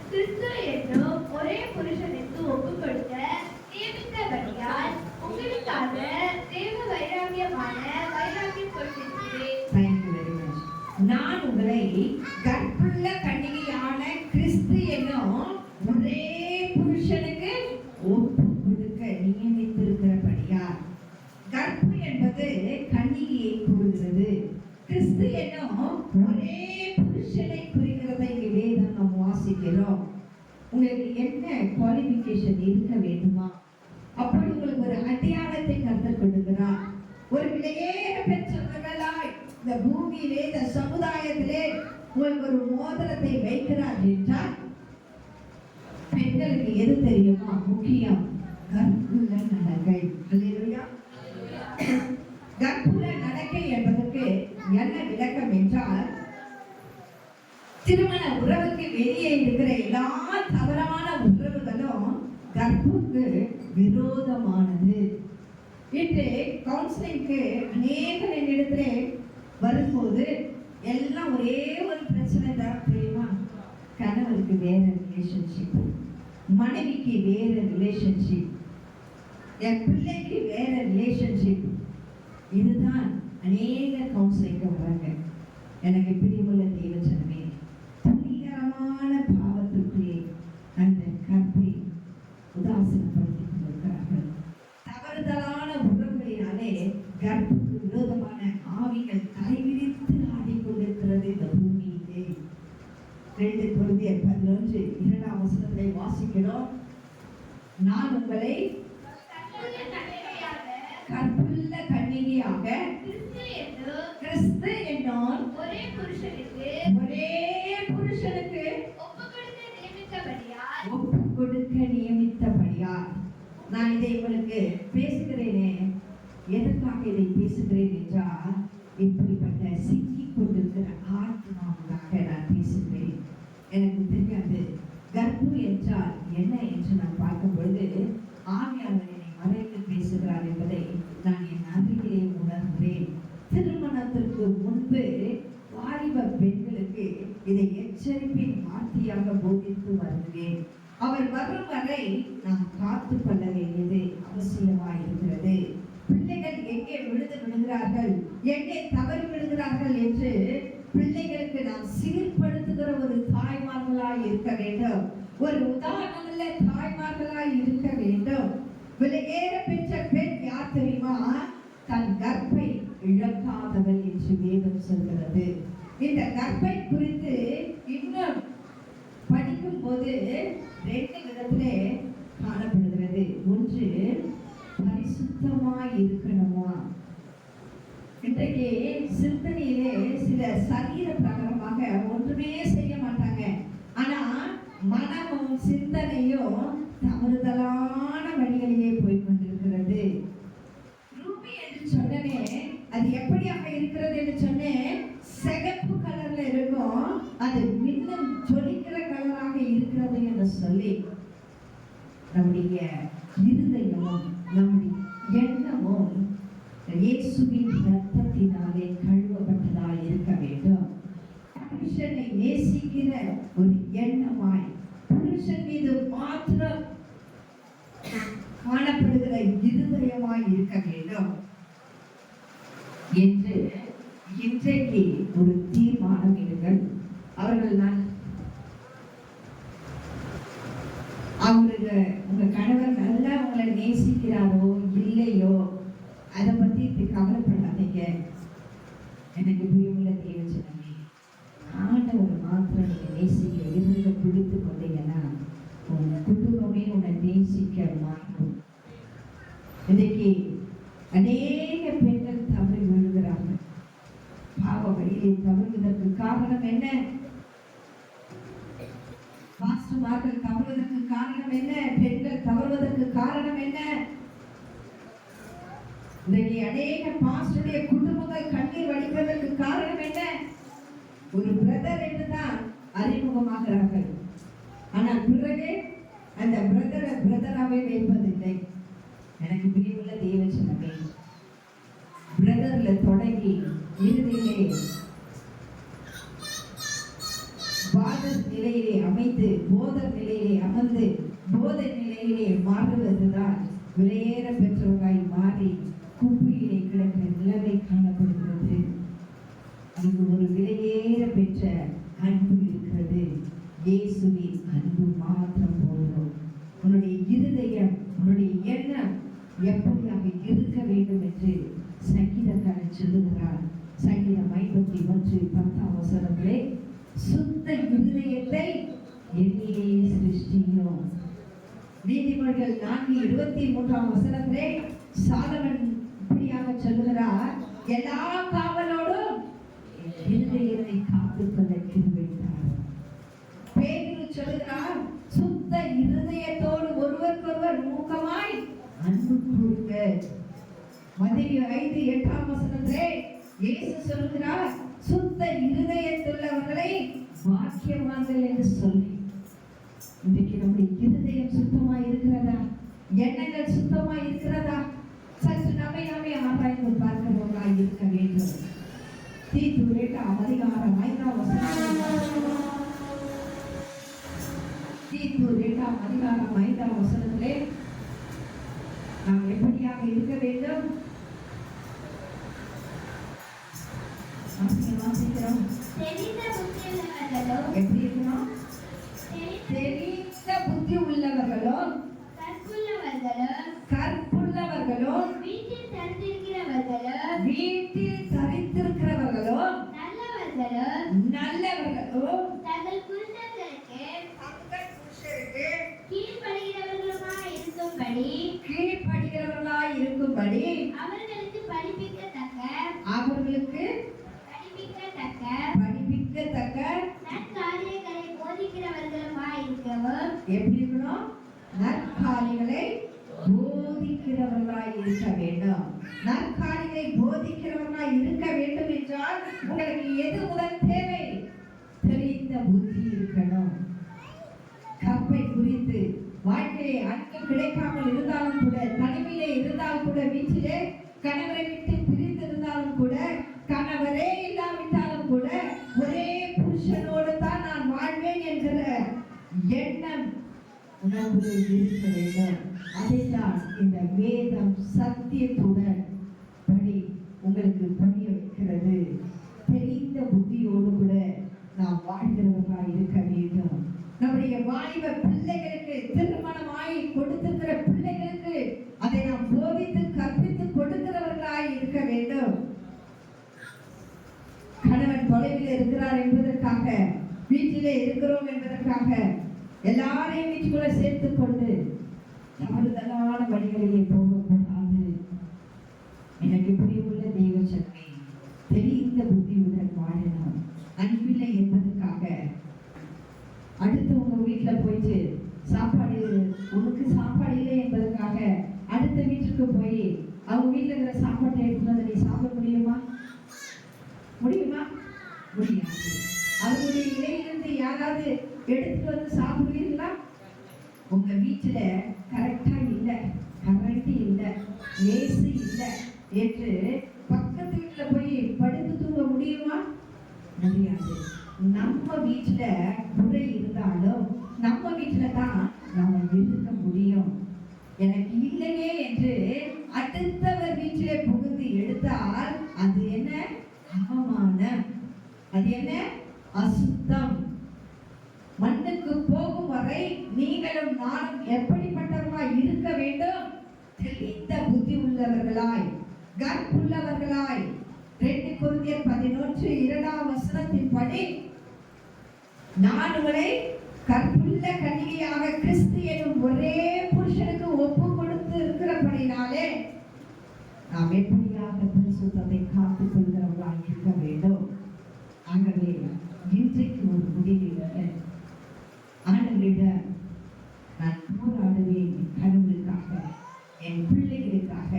கிறிஸ்து என்னும் ஒரே புருஷனுக்கு ஒப்புக் கொடுக்க நியமித்தபடியால் உங்களுக்காக தேவ வைராகியம் கொண்டிருக்கிறேன். Thank you very much. நான் உங்களை கற்புள்ள கன்னிகையான கிறிஸ்து என்னும் ஒரே புருஷனுக்கு ஒப்புக் கொடுக்க நியமித்திருக்கிறபடியால். கற்பு என்பது கன்னிகையை கூறுகிறது. கிறிஸ்து என்னும் ஒரே புருஷனை குறிக்கிறதை இங்கு வேதம் நாம் வாசிக்கிறோம். உங்களுக்கு என்ன குவாலிஃபிகேஷன் இருக்க வேண்டுமா? அப்படி உங்களுக்கு ஒரு அடையாளத்தை கற்றுக் கொடுக்கிறார். ஒரு விலையேற பெற்றவர்களாய் இந்த பூமியிலே, இந்த சமுதாயத்திலே உங்களுக்கு ஒரு மோதிரத்தை வைக்கிறார் என்றால், பெண்களுக்கு எது தெரியுமா முக்கியம்? கற்புள்ள நடக்கை. அல்லேலூயா. கற்புள்ள நடக்கை என்பதற்கு என்ன விளக்கம் என்றால், திருமண உறவுக்கு வெளியே இருக்கிற எல்லா தவறான உறவுகளும் கற்புக்கு விரோதமானது. இன்று கவுன்சிலிங்க்கு அநேக இடத்துல வரும்போது எல்லாம் ஒரே ஒரு பிரச்சனை தான் தெரியுமா? கணவருக்கு வேற ரிலேஷன்ஷிப், மனைவிக்கு வேற ரிலேஷன்ஷிப், என் பிள்ளைக்கு வேற ரிலேஷன்ஷிப். இதுதான் அநேக கவுன்சிலிங்க வராங்க. எனக்கு பிரியமுள்ள தேவஜனமே, துணிகரமான பாவத்திற்குள்ளே அந்த கற்பை உதாசீனப்படுத்திக் கொண்டிருக்கிறார்கள். தவறுதலான உறவுகளினாலே கர்ப்புக்கு விரோதமான ஆவிகள் தலைவிரித்து ஆடிக்கொண்டிருக்கிறது இந்த பூமியிலே. 2 கொரிந்தியர் 11:2 வாசிக்கிறோம். நான் உங்களை கற்புள்ள கன்னிகையாக கிறிஸ்து என்னும் ஒரே புருஷனுக்கு ஒப்புக் கொடுக்க நியமித்தபடியால் நான் இதை உங்களுக்கு பேசுகிறேனே. எதற்காக இதை பேசுகிறேன் என்றால், இப்படிப்பட்ட சிக்கிக் கொண்டிருக்கிற ஆத்மாவுக்காக நான் பேசுகிறேன். எனக்கு தெரியாது கர்ப்பு என்றால் என்ன என்று நான் பார்க்கும் பொழுது ஆவியானவர் என்னை மறைத்து பேசுகிறார் என்பதை நான் என் அருகிலே உணர்கிறேன். திருமணத்திற்கு முன்பு வாலிப பெண்களுக்கு இதை எச்சரிப்பின் வார்த்தையாக போதித்து வருகிறேன். அவர் வரும் வரை நாம் காத்து கொள்ள வேண்டியது அவசியமாக இருக்கிறது. பிள்ளைகள் எங்கே விழுகிறார்கள், எங்கே தவறு விழுகிறார்கள் என்று பிள்ளைகளுக்கு நாம் சீர்படுத்துகிற ஒரு தாய்மார்களாய் இருக்க வேண்டும். ஒரு உதாரணமுள்ள தாய்மார்களாய் இருக்க வேண்டும். விலையேற பெற்ற பெண் யார் தெரியுமா? தன் கற்பை இழக்காதவள் என்று வேதம் சொல்கிறது. இந்த கற்பை குறித்து இன்னும் படிக்கும் போது 2 விதத்திலே காணப்படுகிறது. ஒன்று, பரிசுத்தமாய் இருக்கணுமா. இன்றைக்கு சிந்தனையிலே சில சரீர பிரகாரமாக ஒன்றுமே செய்ய மாட்டாங்க. ஆனா மனமும் சிந்தனையும் தவறுதலான வழிகளிலே போய் கொண்டிருக்கிறது. ரூபி என்று சொன்னனே, அது எப்படியாக இருக்கிறது என்று சொன்னேன், சிகப்பு கலர்ல இருக்கும். அது மின்னும் ஜொலிக்கிற கலராக இருக்கிறது என்று சொல்லி நம்முடைய இருதயமும் நம்முடைய எண்ணமும் இயேசுவின் ரத்தத்தினாலே கழுவப்பட்டதாய் இருக்க வேண்டும். புருஷனை நேசிக்கிற ஒரு எண்ணமாய், புருஷன் மீது மாத்திரம் காணப்படுகிற இருதயமாய் இருக்க வேண்டும் என்று இன்றைக்கு ஒரு தீர்மானம் எடுங்கள். அவர்கள் அவங்களுக்கு உங்க கணவர் நல்லா உங்களை நேசிக்கிறாரோ இல்லையோ அதை பத்தி கவலைப்படாதீங்க. எனக்கு பிரியமுள்ள தேவஜனமே, ஆண்டவர் மாத்திரம் நீங்க நேசிக்க இருந்த பிடித்து கொண்டீங்கன்னா உங்க குடும்பமே உன்னை நேசிக்க மாறும். இன்னைக்கு அநேக பெண்கள் தவறி விழுகிறார்கள். பாவ வழியை தவறுவதற்கு காரணம் என்ன? பாஸ்டர்மார்கள் தவறுவதற்கு காரணம் என்ன? பெண்கள் தவறுவதற்கு காரணம் என்ன? இன்னைக்கு அநேக பாஸ்டருடைய குடும்பங்கள் கண்ணீர் வடிப்பதற்கு காரணம் என்ன? ஒரு பிரதர் என்றுதான் அறிமுகமாகிறார்கள். ஆனால் பிறகு அந்த பிரதராகவே வைப்பதில்லை. எனக்கு பிரியமுள்ள தேவஜனமே, பிரதர்ல தொடங்கி இறுதியிலே பாதர் நிலையிலே அமைத்து போதர் நிலையிலே அமர்ந்து போதை நிலையிலே மாறுவதுதான் விலையேற பெற்றவராய் மாறி குப்பையிலே கிடக்கிற நிலைமை காணப்படுகிறது. அங்கு ஒரு விலையேற பெற்ற அன்பு இருக்கிறது. இயேசுவின் அன்பு மாத்திரம் போதும். உன்னுடைய இருதயம், உன்னுடைய எண்ணம் எப்படியாக இருக்க வேண்டும் என்று சங்கீதக்காரன் சொல்லுகிறார். சங்கீதம் 51:10 சுத்த இருதயத்தை என்னிலே சிருஷ்டியும். நீதிமொழிகள் 4:23 சாலமன் இப்படியாக சொல்லுகிறார், எல்லா காவலோடும் இருதயத்தை காத்துக்கொள்ள கிருபைத்தார். பேதுரு சொல்லுகிறார், சுத்த இருதயத்தோடு ஒருவருக்கொருவர் மூக்கமாய் அன்பு கூறுங்க. மத்தேயு 5:8 இயேசு சொல்லுகிறார், சுத்த இருதயத்துள்ளவர்களை பாக்கியவான்கள் என்று சொல்லி. இன்றைக்கு நம்முடைய இருதயம் சுத்தமா இருக்கிறதா? எண்ணங்கள் சுத்தமா இருக்கிறதா? சற்று நம்மை ஆராய்ந்து பார்க்கிறவர்களாய் இருக்க வேண்டும். தீத்து 2:5 நாம் எப்படியாக இருக்க வேண்டும்? வாசிக்கிறோம். தெரிந்த புத்தியுள்ளவர்களும் எப்படி இருக்கணும்? தெரிந்த புத்தி உள்ளவர்களும் கற்புள்ளவர்களும் வீட்டில் தரித்திருக்கிறவர்களும் நல்லவர்களும் தங்கள் புருஷர்களுக்கு கீழ்ப்படுகிறவர்களுமாய் இருக்கும்படி அவர்களுக்கு படிப்பிக்கத்தக்க நற்காரியங்களை போதிக்கிறவர்களுமாய் இருக்கவும். எப்படி இருக்கணும்? நற்காரியங்களை போதிக்கிறவர்களாய் இருக்க வேண்டும். நற்காரியங்களை போதிக்கிறவர்களாய் இருக்க வேண்டும் என்றால் உங்களுக்கு எது முதல் தேவை? தெரிந்த புத்தி இருக்கணும். கற்பை குறித்து வாழ்க்கையை அன்பு கிடைக்காமல் இருந்தாலும் கூட, தனிமையிலே இருந்தாலும் கூட, வீட்டிலே கணவரை விட்டு பிரிந்து இருந்தாலும் கூட, கணவரே இல்லாவிட்டாலும் கூட, ஒரே புருஷனோடு தான் நான் வாழ்வேன் என்கிற எண்ணம் உணர்வு இருக்க வேண்டும். அதைத்தான் இந்த வேதம் சத்தியத்துடன் படி உங்களுக்கு புரிய வைக்கிறது. தெரிந்த புத்தியோடு கூட நாம் வாழ்கிறவர்களாக இருக்க வேண்டும். நம்முடைய வாலிப பிள்ளைகளுக்கு, திருமணமாய் கொடுத்திருக்கிற பிள்ளைகளுக்கு அதை நாம் போதித்து கற்பித்து கொடுக்கிறவர்களாய் இருக்க வேண்டும். கணவன் தொலைவில் இருக்கிறார் என்பதற்காக, வீட்டிலே இருக்கிறோம் என்பதற்காக எல்லாரையும் வீட்டுக்குள்ள சேர்த்துக் கொண்டு தவறுதலான வழிகளிலே போகக்கூடாது. எனக்கு பிரியமுள்ள தெய்வ சக்தி, தெரிந்த புத்தியுடன் வாழணும். அன்பில்லை என்பதற்காக அடுத்தவங்க வீட்டுல போயிட்டு சாப்பாடு, உனக்கு சாப்பாடு இல்லை என்பதற்காக அடுத்த வீட்டுக்கு போய் அவங்க வீட்டுல இருக்கிற சாப்பாட்டை எடுத்துட்டு வந்து நீ சாப்பிட முடியுமா? முடியுமா? முடியாது. அவங்களுடைய இலையிலிருந்து யாராவது எடுத்துட்டு வந்து சாப்பிடுவீங்களா? உங்க வீட்டுல கரெக்டா இல்ல, கரண்ட் இல்ல, ஏசி இல்ல என்று பக்கத்து வீட்டுல போய் படுத்து தூங்க முடியுமா? முடியாது. நம்ம வீட்டுல குறை இருந்தாலும் நம்ம வீட்டுல தான் நம்ம இருக்க முடியும். எனக்கு இல்லையே என்று அடுத்தவர் வீட்டிலே புகுந்து எடுத்தால் அது என்ன? அவமானம். அது என்ன? அசுத்தம். மண்ணுக்கு போகும் வரை நீங்களும் நானும் எப்படிப்பட்டவர்களாய் இருக்க வேண்டும்? தெளிந்த புத்தி உள்ளவர்களாய், கற்புள்ளவர்களாய். 2 கொரிந்தியர் 11:2 நான் உங்களை கற்புள்ள கன்னிகையாக கிறிஸ்து எனும் ஒரே புருஷனுக்கு ஒப்பு கொடுத்து இருக்கிறபடினாலே நாம் எப்படியாக பரிசுத்தத்தை காத்துக் கொள்கிறவர்களாக இருக்க வேண்டும். ஆகவே இன்றைக்கு ஒரு முடிவு ஆண்டவரிடம் நான் போராடுவேன். என் கணவனுக்காக, என் பிள்ளைகளுக்காக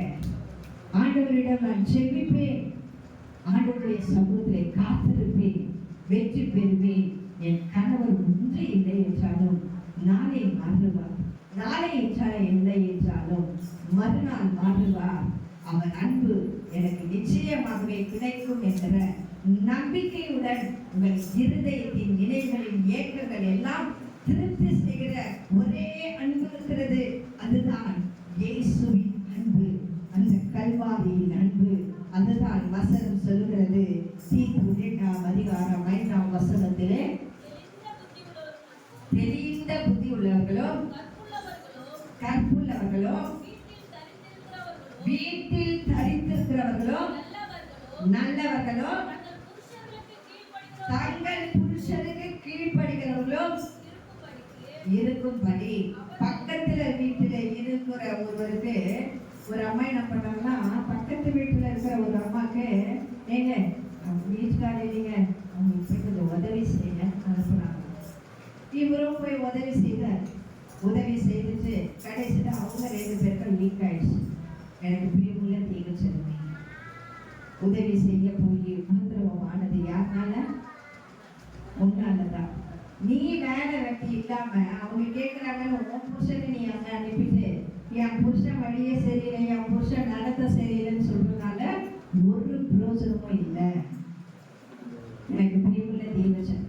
ஆண்டவரிடம் நான் செபிப்பேன். ஆண்டவருடைய சமூகத்திலே காத்திருப்பேன், வெற்றி பெறுவேன். என் கணவர் ஒன்று இல்லை என்றாலும் நாளை மாறுவார், நாளை என்றால் இல்லை என்றாலும் மறுநாள் மாறுவார். அவர் அன்பு எனக்கு நிச்சயமாகவே கிடைக்கும் என்கிற நம்பிக்கையுடன் உங்கள் இருதயத்தின் நினைவுகளின் ஏக்கங்கள் எல்லாம் திருப்தி செய்கிற ஒரே அன்பு இருக்கிறது. அதுதான் இயேசுவின் அன்பு, அந்த கல்வாரியின் அன்பு. அதுதான் வசனம் சொல்லுகிறது. தீத்து 2:5 தெரிந்த புத்தி உள்ளவர்களும் கற்புள்ளவர்களும் வீட்டில் தரித்திருக்கிறவர்களும் நல்லவர்களும் தங்கள் புருஷனுக்கு கீழ்ப்படுகிறவர்களும் இருக்கும்படி. பக்கத்துல வீட்டுல இருக்கிற ஒருவருக்கு ஒரு அம்மா என்ன பண்ணாங்கன்னா, பக்கத்து வீட்டுல இருக்கிற ஒரு அம்மாக்கு ஏங்க வீட்டுக்கார இல்லைங்க, அவங்களுக்கு போய் கொஞ்சம் உதவி செய்ய அனுப்புனாங்க. இவரும் போய் உதவி செய்தார். உதவி செய்துட்டு கடைசியில் அவங்க 2 பேருக்கும் லீக் ஆயிடுச்சு. எனக்கு பிரியமுள்ள தீங்கு சொல்லுங்க, உதவி செய்ய போய் உபதிரவமானது யாருனால? உன்னாலதான். நீ வேலை வெட்டி இல்லாம அவங்க கேட்கிறாங்கன்னு உன் புருஷனை நீ அங்க அனுப்பிட்டு என் புருஷன் வழியே சரியில்லை, என் புருஷன் நடத்த சரியில்லைன்னு சொல்றதுனால ஒரு பிரயோஜனமும் இல்லை. எனக்கு பிரியமுள்ள தெய்வச்சன்,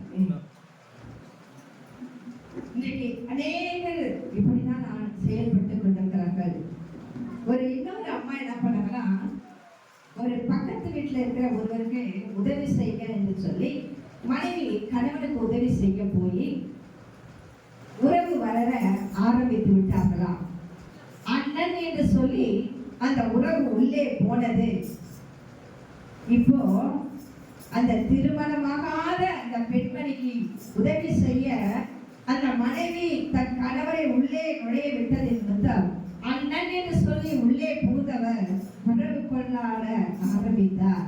இன்னைக்கு அநேகர் இப்படிதான் நான் செயல்பட்டு கொண்டிருக்கிறார்கள். இன்னொரு அம்மா என்ன பண்ணாங்கன்னா, ஒரு பக்கத்து வீட்டுல வீட்டில் இருக்கிற ஒருவருக்கு உதவி செய்ய என்று சொல்லி மனைவி கணவனுக்கு உதவி செய்ய போய் உறவு வளர ஆரம்பித்து விட்டார்களாம். அண்ணன் என்று சொல்லி அந்த உறவு உள்ளே போனது. இப்போ அந்த திருமணமாகாத அந்த பெண்மணிக்கு உதவி செய்ய அந்த மனைவி தன் கணவரை உள்ளே நுழைய விட்டது என்பதால் அண்ணன் என்று சொல்லி உள்ளே புகுந்தவர் உறவு கொண்டாட ஆரம்பித்தார்.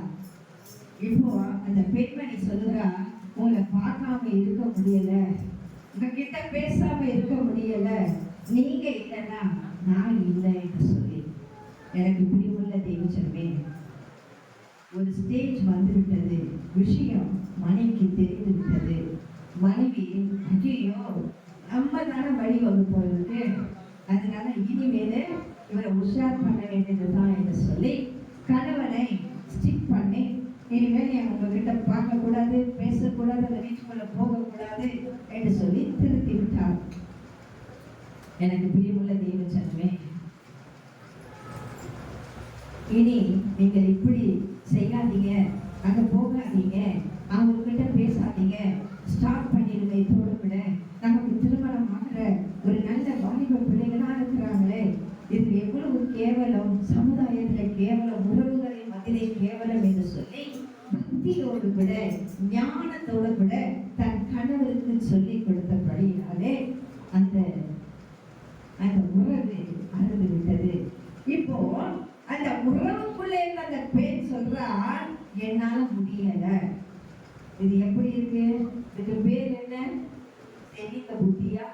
இப்போ அந்த பெண்மணி சொல்லுறா, உங்களை பார்க்காம இருக்க முடியல, உங்ககிட்ட பேசாம இருக்க முடியல, நீங்க இல்லைன்னா நான் இல்லை என்று சொல்லி. எனக்கு பிரியமுள்ள தேவச்சனமே, ஒரு ஸ்டேஜ் வந்துவிட்டது, விஷயம் மனைவிக்கு தெரிந்து விட்டது. மனைவி ஐயோ நம்ம தானே வழி வகுப்போம் இருக்கு, அதனால இனிமேல இவரை உஷார் பண்ண வேண்டியதுதான் என்று சொல்லி கணவனை ஸ்டிக் பண்ணி இனிமேல் என் உங்ககிட்ட பார்க்கக்கூடாது, பேசக்கூடாது, அந்த வீட்டுக்குள்ள போகக்கூடாது என்று சொல்லி திருத்தி விட்டார். எனக்கு பிரியமுள்ள தேவச்சனமே, இனி நீங்கள் இப்படி செய்யாதீங்க, அங்க போகாதீங்க, அவங்க கிட்ட பேசாதீங்க, ஸ்டார்ட் பண்ணிடுங்க. இதோடு விட நமக்கு திருமணம் ஆகிற ஒரு நல்ல வாலிப பிள்ளைகளா இருக்கிறாங்களே, இது எவ்வளவு கேவலம், சமுதாயத்துல கேவலம், உறவுகளின் மத்தியிலே கேவலம் என்று சொல்லி புத்தியோடு விட ஞானத்தோடு விட தன் கணவருக்கு சொல்லி கொடுத்தபடியாலே அந்த உறவு அறுந்து விட்டது. இப்போ அந்த உறவுக்குள்ளே இருந்த அந்த பெண் சொல்றார், என்னால முடியல. இது எப்படி இருக்கு? இதுக்கு பேர் என்ன? தெரிந்த புத்தியா?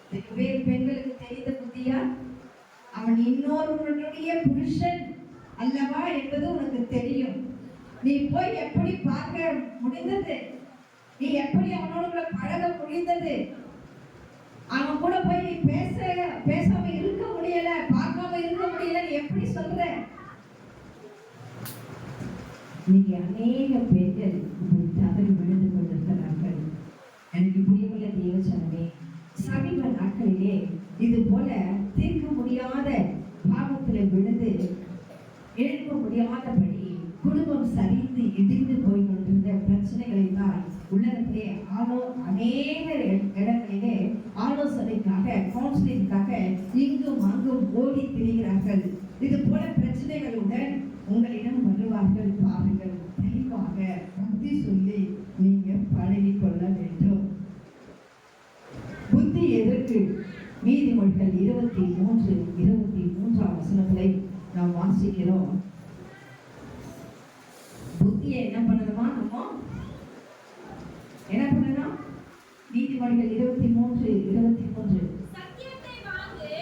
இதுக்கு பேர் பெண்களுக்கு தெரிந்த புத்தியா? அவன் இன்னொருவனுடைய புருஷன் அல்லவா என்பது உனக்கு தெரியும். நீ போய் எப்படி பார்க்க முடிந்தது? நீ எப்படி அவனோட பழக முடிந்தது? அவன் கூட போய் நீ பேசாம இருக்க முடியல, பார்க்காம இருக்க முடியல, நீ எப்படி சொல்ற? நீங்க அநேக பெண்கள் தவறி விழுந்து கொண்டிருக்கிறார்கள். எனக்கு பிரியமுள்ள தேவச்சனமே, சமீப நாட்களிலே இது போல தீர்க்க முடியாத பாவத்தில் விழுந்து எழுப்ப முடியாதபடி குடும்பம் சரிந்து இடிந்து போய் கொண்டிருந்த பிரச்சனைகளை தான் உலகத்திலே அநேக இடங்களிலே ஆலோசனைக்காக, கவுன்சிலிங்காக இங்கும் அங்கும் ஓடி திரிகிறார்கள். இது போல பிரச்சனைகளுடன் உங்களிடம் வருவார்கள். பாருங்கள், தெளிவாக புத்தி சொல்லி நீங்க பழகி கொள்ள வேண்டும். புத்தி எதற்கு? நீதிமொழிகள் 23:23 வசனங்களை நாம் வாசிக்கிறோம். புத்தியை என்ன பண்ணணுமா? நம்ம என்ன பண்ணணும்? நீதிமொழிகள் 23:23 சத்தியத்தை வாங்கு,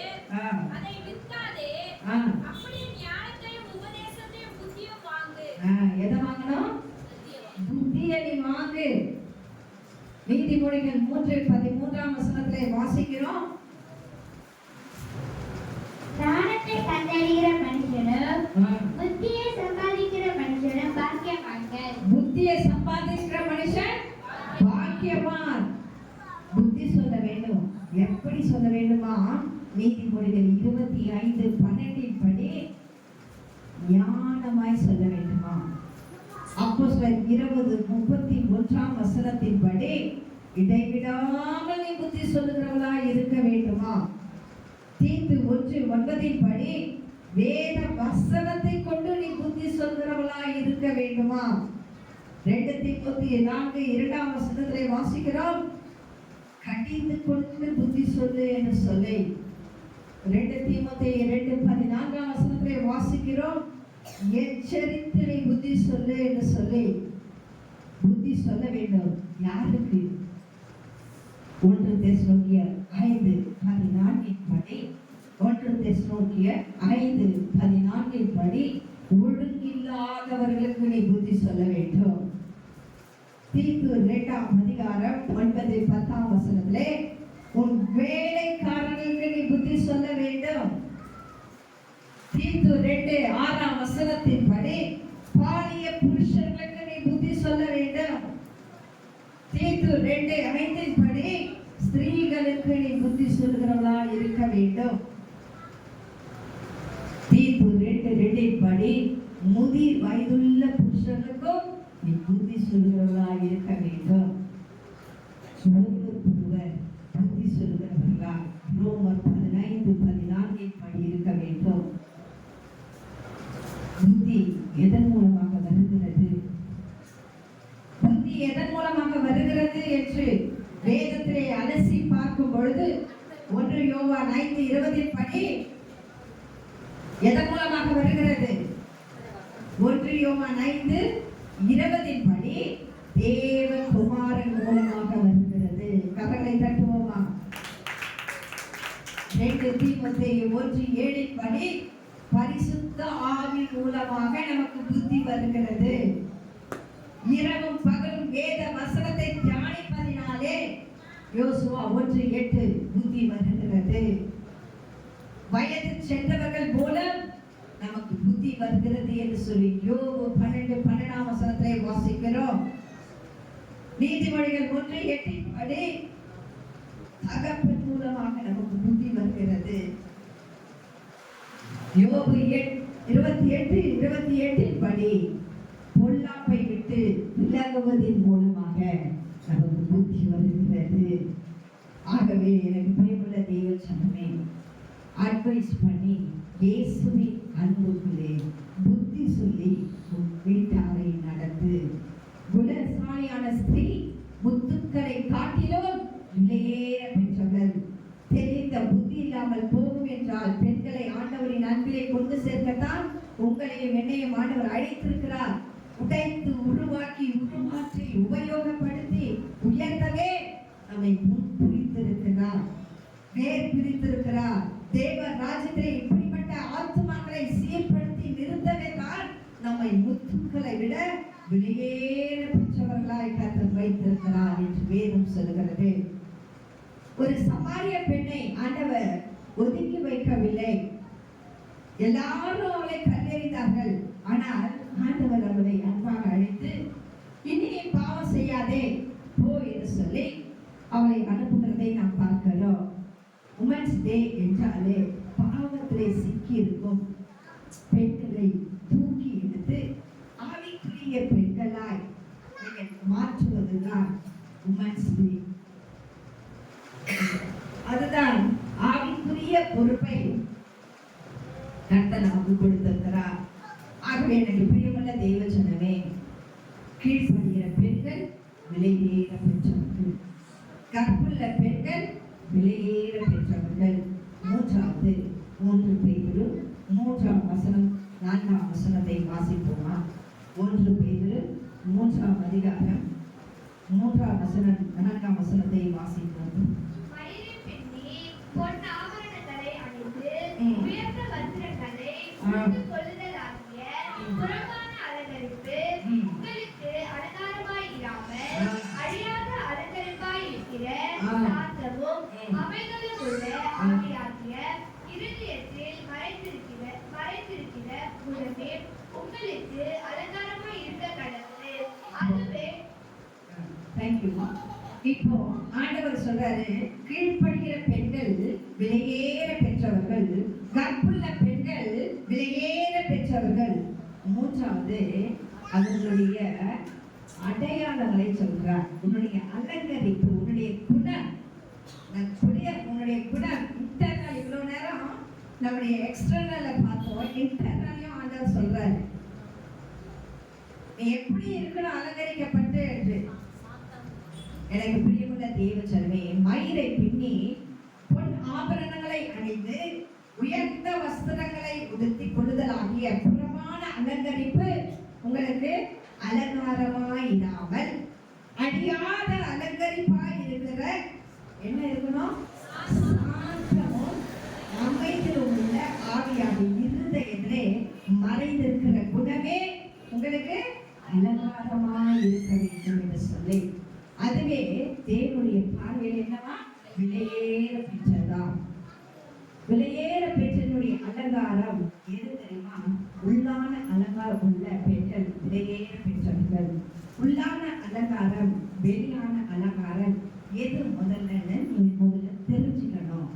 அதை விற்காதே, அப்படியே ஞானத்தையும் உபதேசத்தையும் புத்தியும் வாங்கு. எதை வாங்கணும்? புத்தியை நீ வாங்கு. நீதிமொழிகள் 3:13 வசனத்திலே வாசிக்கிறோம். ஞானத்தை கண்டறிகிற மனுஷனும் புத்தியை சம்பாதிக்கிற மனுஷனும் பாக்கியவான்கள். புத்தியை சம்பாதிக்கிற மனுஷன் பாக்கியவான். புத்தி சொல்ல வேண்டும். எப்படி சொல்ல வேண்டுமா? நீதிமொழிகள் 25:12 படி ஞானமாய் சொல்ல வேண்டுமா? அப்போஸ்தலர் 20:31 வசனத்தின்படி இடைவிடாமல் நீ புத்தி சொல்லுகிறவளா இருக்க வேண்டுமா? தீத்து 1:9 படி வேத வசனத்தை கொண்டு நீ புத்தி சொல்கிறவளா இருக்க வேண்டுமா? 2 தீமோத்தேயு 4:2 வசனத்திலே வாசிக்கிறோம், கடிந்து கொண்டு புத்தி சொல்லு என்று சொல்லி. 2 தீமோத்தேயு 2:14 வசனத்திலே வாசிக்கிறோம், எச்சரித்து நீ புத்தி சொல்லு என்று சொல்லி. புத்தி சொல்ல வேண்டும். யாருக்கு? 1 தெசலோனிக்கேயர் 5:14 படி 1 தெசலோனிக்கேயர் 5:14 படி ஒழுங்கில்லாதவர்களுக்கு நீ புத்தி சொல்ல வேண்டும். தீத்து 2 அதிகாரம் 9-10 வசனத்திலே உன் வேலைக்காரர்களுக்கு நீ புத்தி சொல்ல வேண்டும். தீத்து 2:6 வசனத்தின்படி பாலிய புருஷர்களுக்கு நீ புத்தி சொல்ல வேண்டும். தீத்து 2:5 படி ஸ்திரீகளுக்கு நீ புத்தி சொல்கிறவளா இருக்க வேண்டும். தீத்து 2:2 படி முதிர் வயதுள்ள புருஷனுக்கும் நீ புத்தி சொல்கிறவர்களாக இருக்க வேண்டும். ஒருவர் புத்தி சொல்கிறவர்களாக ரோமர் 15:14 படி இருக்க வேண்டும். புத்தி எதன் மூலமாக வருகிறது? புத்தி எதன் மூலமாக வருகிறது என்று வேதத்திலே அலசி பார்க்கும் பொழுது 1 யோவான் 5:20 படி எதன் மூலமாக வருகிறது? 1 யோவான் 5:20 படி தேவகுமாரன் மூலமாக வருகிறது. கரங்களை தட்டுவோமா? 2 தீமோத்தேயு 1:7 படி பரிசுத்த ஆவி மூலமாக நமக்கு புத்தி வருகிறது. இரவும் பகலும் வேத வசனத்தை தியானிப்பதினாலே யோசுவா 1:8 புத்தி வருகிறது. வயது சென்றவர்கள் போல நமக்கு புத்தி வருகிறது என்று சொல்லி யோபு 12:12 வாசிக்கிறோம். நீதிமொழிகள் 1:8 படி தகப்பன் மூலமாக நமக்கு புத்தி வருகிறது. யோபு 28:28 படி பொல்லாப்பை விட்டு விலகுவதன் மூலமாக நமக்கு புத்தி வருகிறது. ஆகவே எனக்கு பயமுள்ள தெய்வ சனமே, அட்வைஸ் பண்ணி இயேசுவின் அன்புக்குள்ளே புத்தி சொல்லி உன் வீட்டாரை நடத்து. குணசாலியான ஸ்திரீ முத்துக்களை காட்டிலும் விலையேற பெற்றவள். தெரிந்த புத்தி இல்லாமல் போகும் என்றால் பெண்களை ஆண்டவரின் அன்பிலே கொண்டு சேர்க்கத்தான் உங்களையும் என்னையும் ஆண்டவர் அழைத்திருக்கிறார். உடைத்து உருவாக்கி உருமாற்றி உபயோகப்படுத்தி உயர்த்தவே நம்மை முன்பிரித்திருக்கிறார், வேர் பிரித்திருக்கிறார். தேவ ராஜ்யத்திலே இப்படிப்பட்ட ஆத்துமாக்களை சீர்படுத்தி நிறுத்தவே தான் நம்மை முத்துக்களை விட விலையேற பெற்றவர்களாய் கர்த்தர் வைத்திருக்கிறார் என்று வேதம் சொல்கிறது. ஒரு சமாரிய பெண்ணை ஆண்டவர் ஒதுக்கி வைக்கவில்லை. எல்லாரும் அவளை கல்லெறிந்தார்கள். ஆனால் ஆண்டவர் அவளை அன்பாக அழைத்து இனி பாவம் செய்யாதே போ என்று சொல்லி அவளை அனுப்புகிறதை நாம் பார்க்கிறோம். உமன்ஸ் டே என்றாலே பாவத்திலே சிக்கி இருக்கும் பெண்களை தூக்கி எடுத்து ஆவிக்குரிய பெண்களாய் மாற்றுவதுதான் உமன்ஸ் டே. அதுதான் ஆவிக்குரிய பொறுப்பை கர்த்தர் நமக்கு கொடுத்திருக்கிறார். ஆகவே எனக்கு பிரியமுள்ள தெய்வ ஜனமே, கீழ்ப்படுகிற பெண்கள் விலையேற பெற்றவர்கள், கற்புள்ள பெண்கள் விலையேற பெற்றவர்கள். 3 பேதுரு 3ஆம் வசனம் 4ஆம் வசனத்தை வாசிப்போமா? 1 பேதுரு 3ஆம் அதிகாரம் 3ஆம் வசனம் 4ஆம் வசனத்தை வாசிப்போம். மயிரின் பின்னி பொன் ஆபரணங்களை அணிந்து உயர்ந்த வஸ்திரங்களை உடுத்திக் கொள்ளுதலாகிய புறம்பான அலங்கரிப்பு உங்களுக்கு அலங்காரமாய் இராமல் அழியாத அலங்கரிப்பாய் இருக்கிற சாந்தமும் அமைதலும் உள்ள ஆவியாகிய இருதயத்தில் மறைத்திருக்கிற குணமே உங்களுக்கு அலங்காரமாய் இருக்க கடவுளே. அதுவே தேங்க்யூமா. இப்போ ஆண்டவர் சொல்றாரு, கீழ்ப்படுகிற பெண்கள் விலையேற பெற்றவர்கள், கற்புள்ள பெண்கள் விலையேற பெற்றவர்கள். 3வது அவர்களுடைய அடையாளங்களை சொல்றார். உன்னுடைய அலங்கரிப்பு, உன்னுடைய குணம், உன்னுடைய குணம் இன்டர்னல். இவ்வளவு நேரம் நம்முடைய எக்ஸ்டர்னல பார்த்தோம், இன்டர்னலையும் ஆண்டவர் சொல்றாரு நீ எப்படி இருக்கணும் அலங்கரிக்கப்பட்டு என்று. எனக்கு பிரியமுள்ள தேவ ஜனமே, மயிரை பின்னி பொன் ஆபரணங்களை அணிந்து உயர்ந்த வஸ்திரங்களை உடுத்திக் கொள்ளுதலாகிய புறமான அலங்கரிப்பு உங்களுக்கு அலங்காரமாயிராமல் அழியாத அலங்கரிப்பாய் இருக்கிற என்ன இருக்கணும்? சாந்தமும் அமைதியும் உள்ள ஆவியாக இருதயத்திலே மறைந்திருக்கிற குணமே உங்களுக்கு அலங்காரமாய் இருக்க வேண்டும் என்று சொல்லி, அதுவே தேவனுடைய பார்வையில் என்னவா? விலையேற பெற்றதான். விலையேற பெற்றனுடைய அலங்காரம் எது தெரியுமா? உள்ளான அலங்காரம் உள்ள பெண்கள் விலையேற பெற்றவர்கள். உள்ளான அலங்காரம், வெளியான அலங்காரம் எது முதல்லன்னு நீங்க முதல்ல தெரிஞ்சுக்கணும்.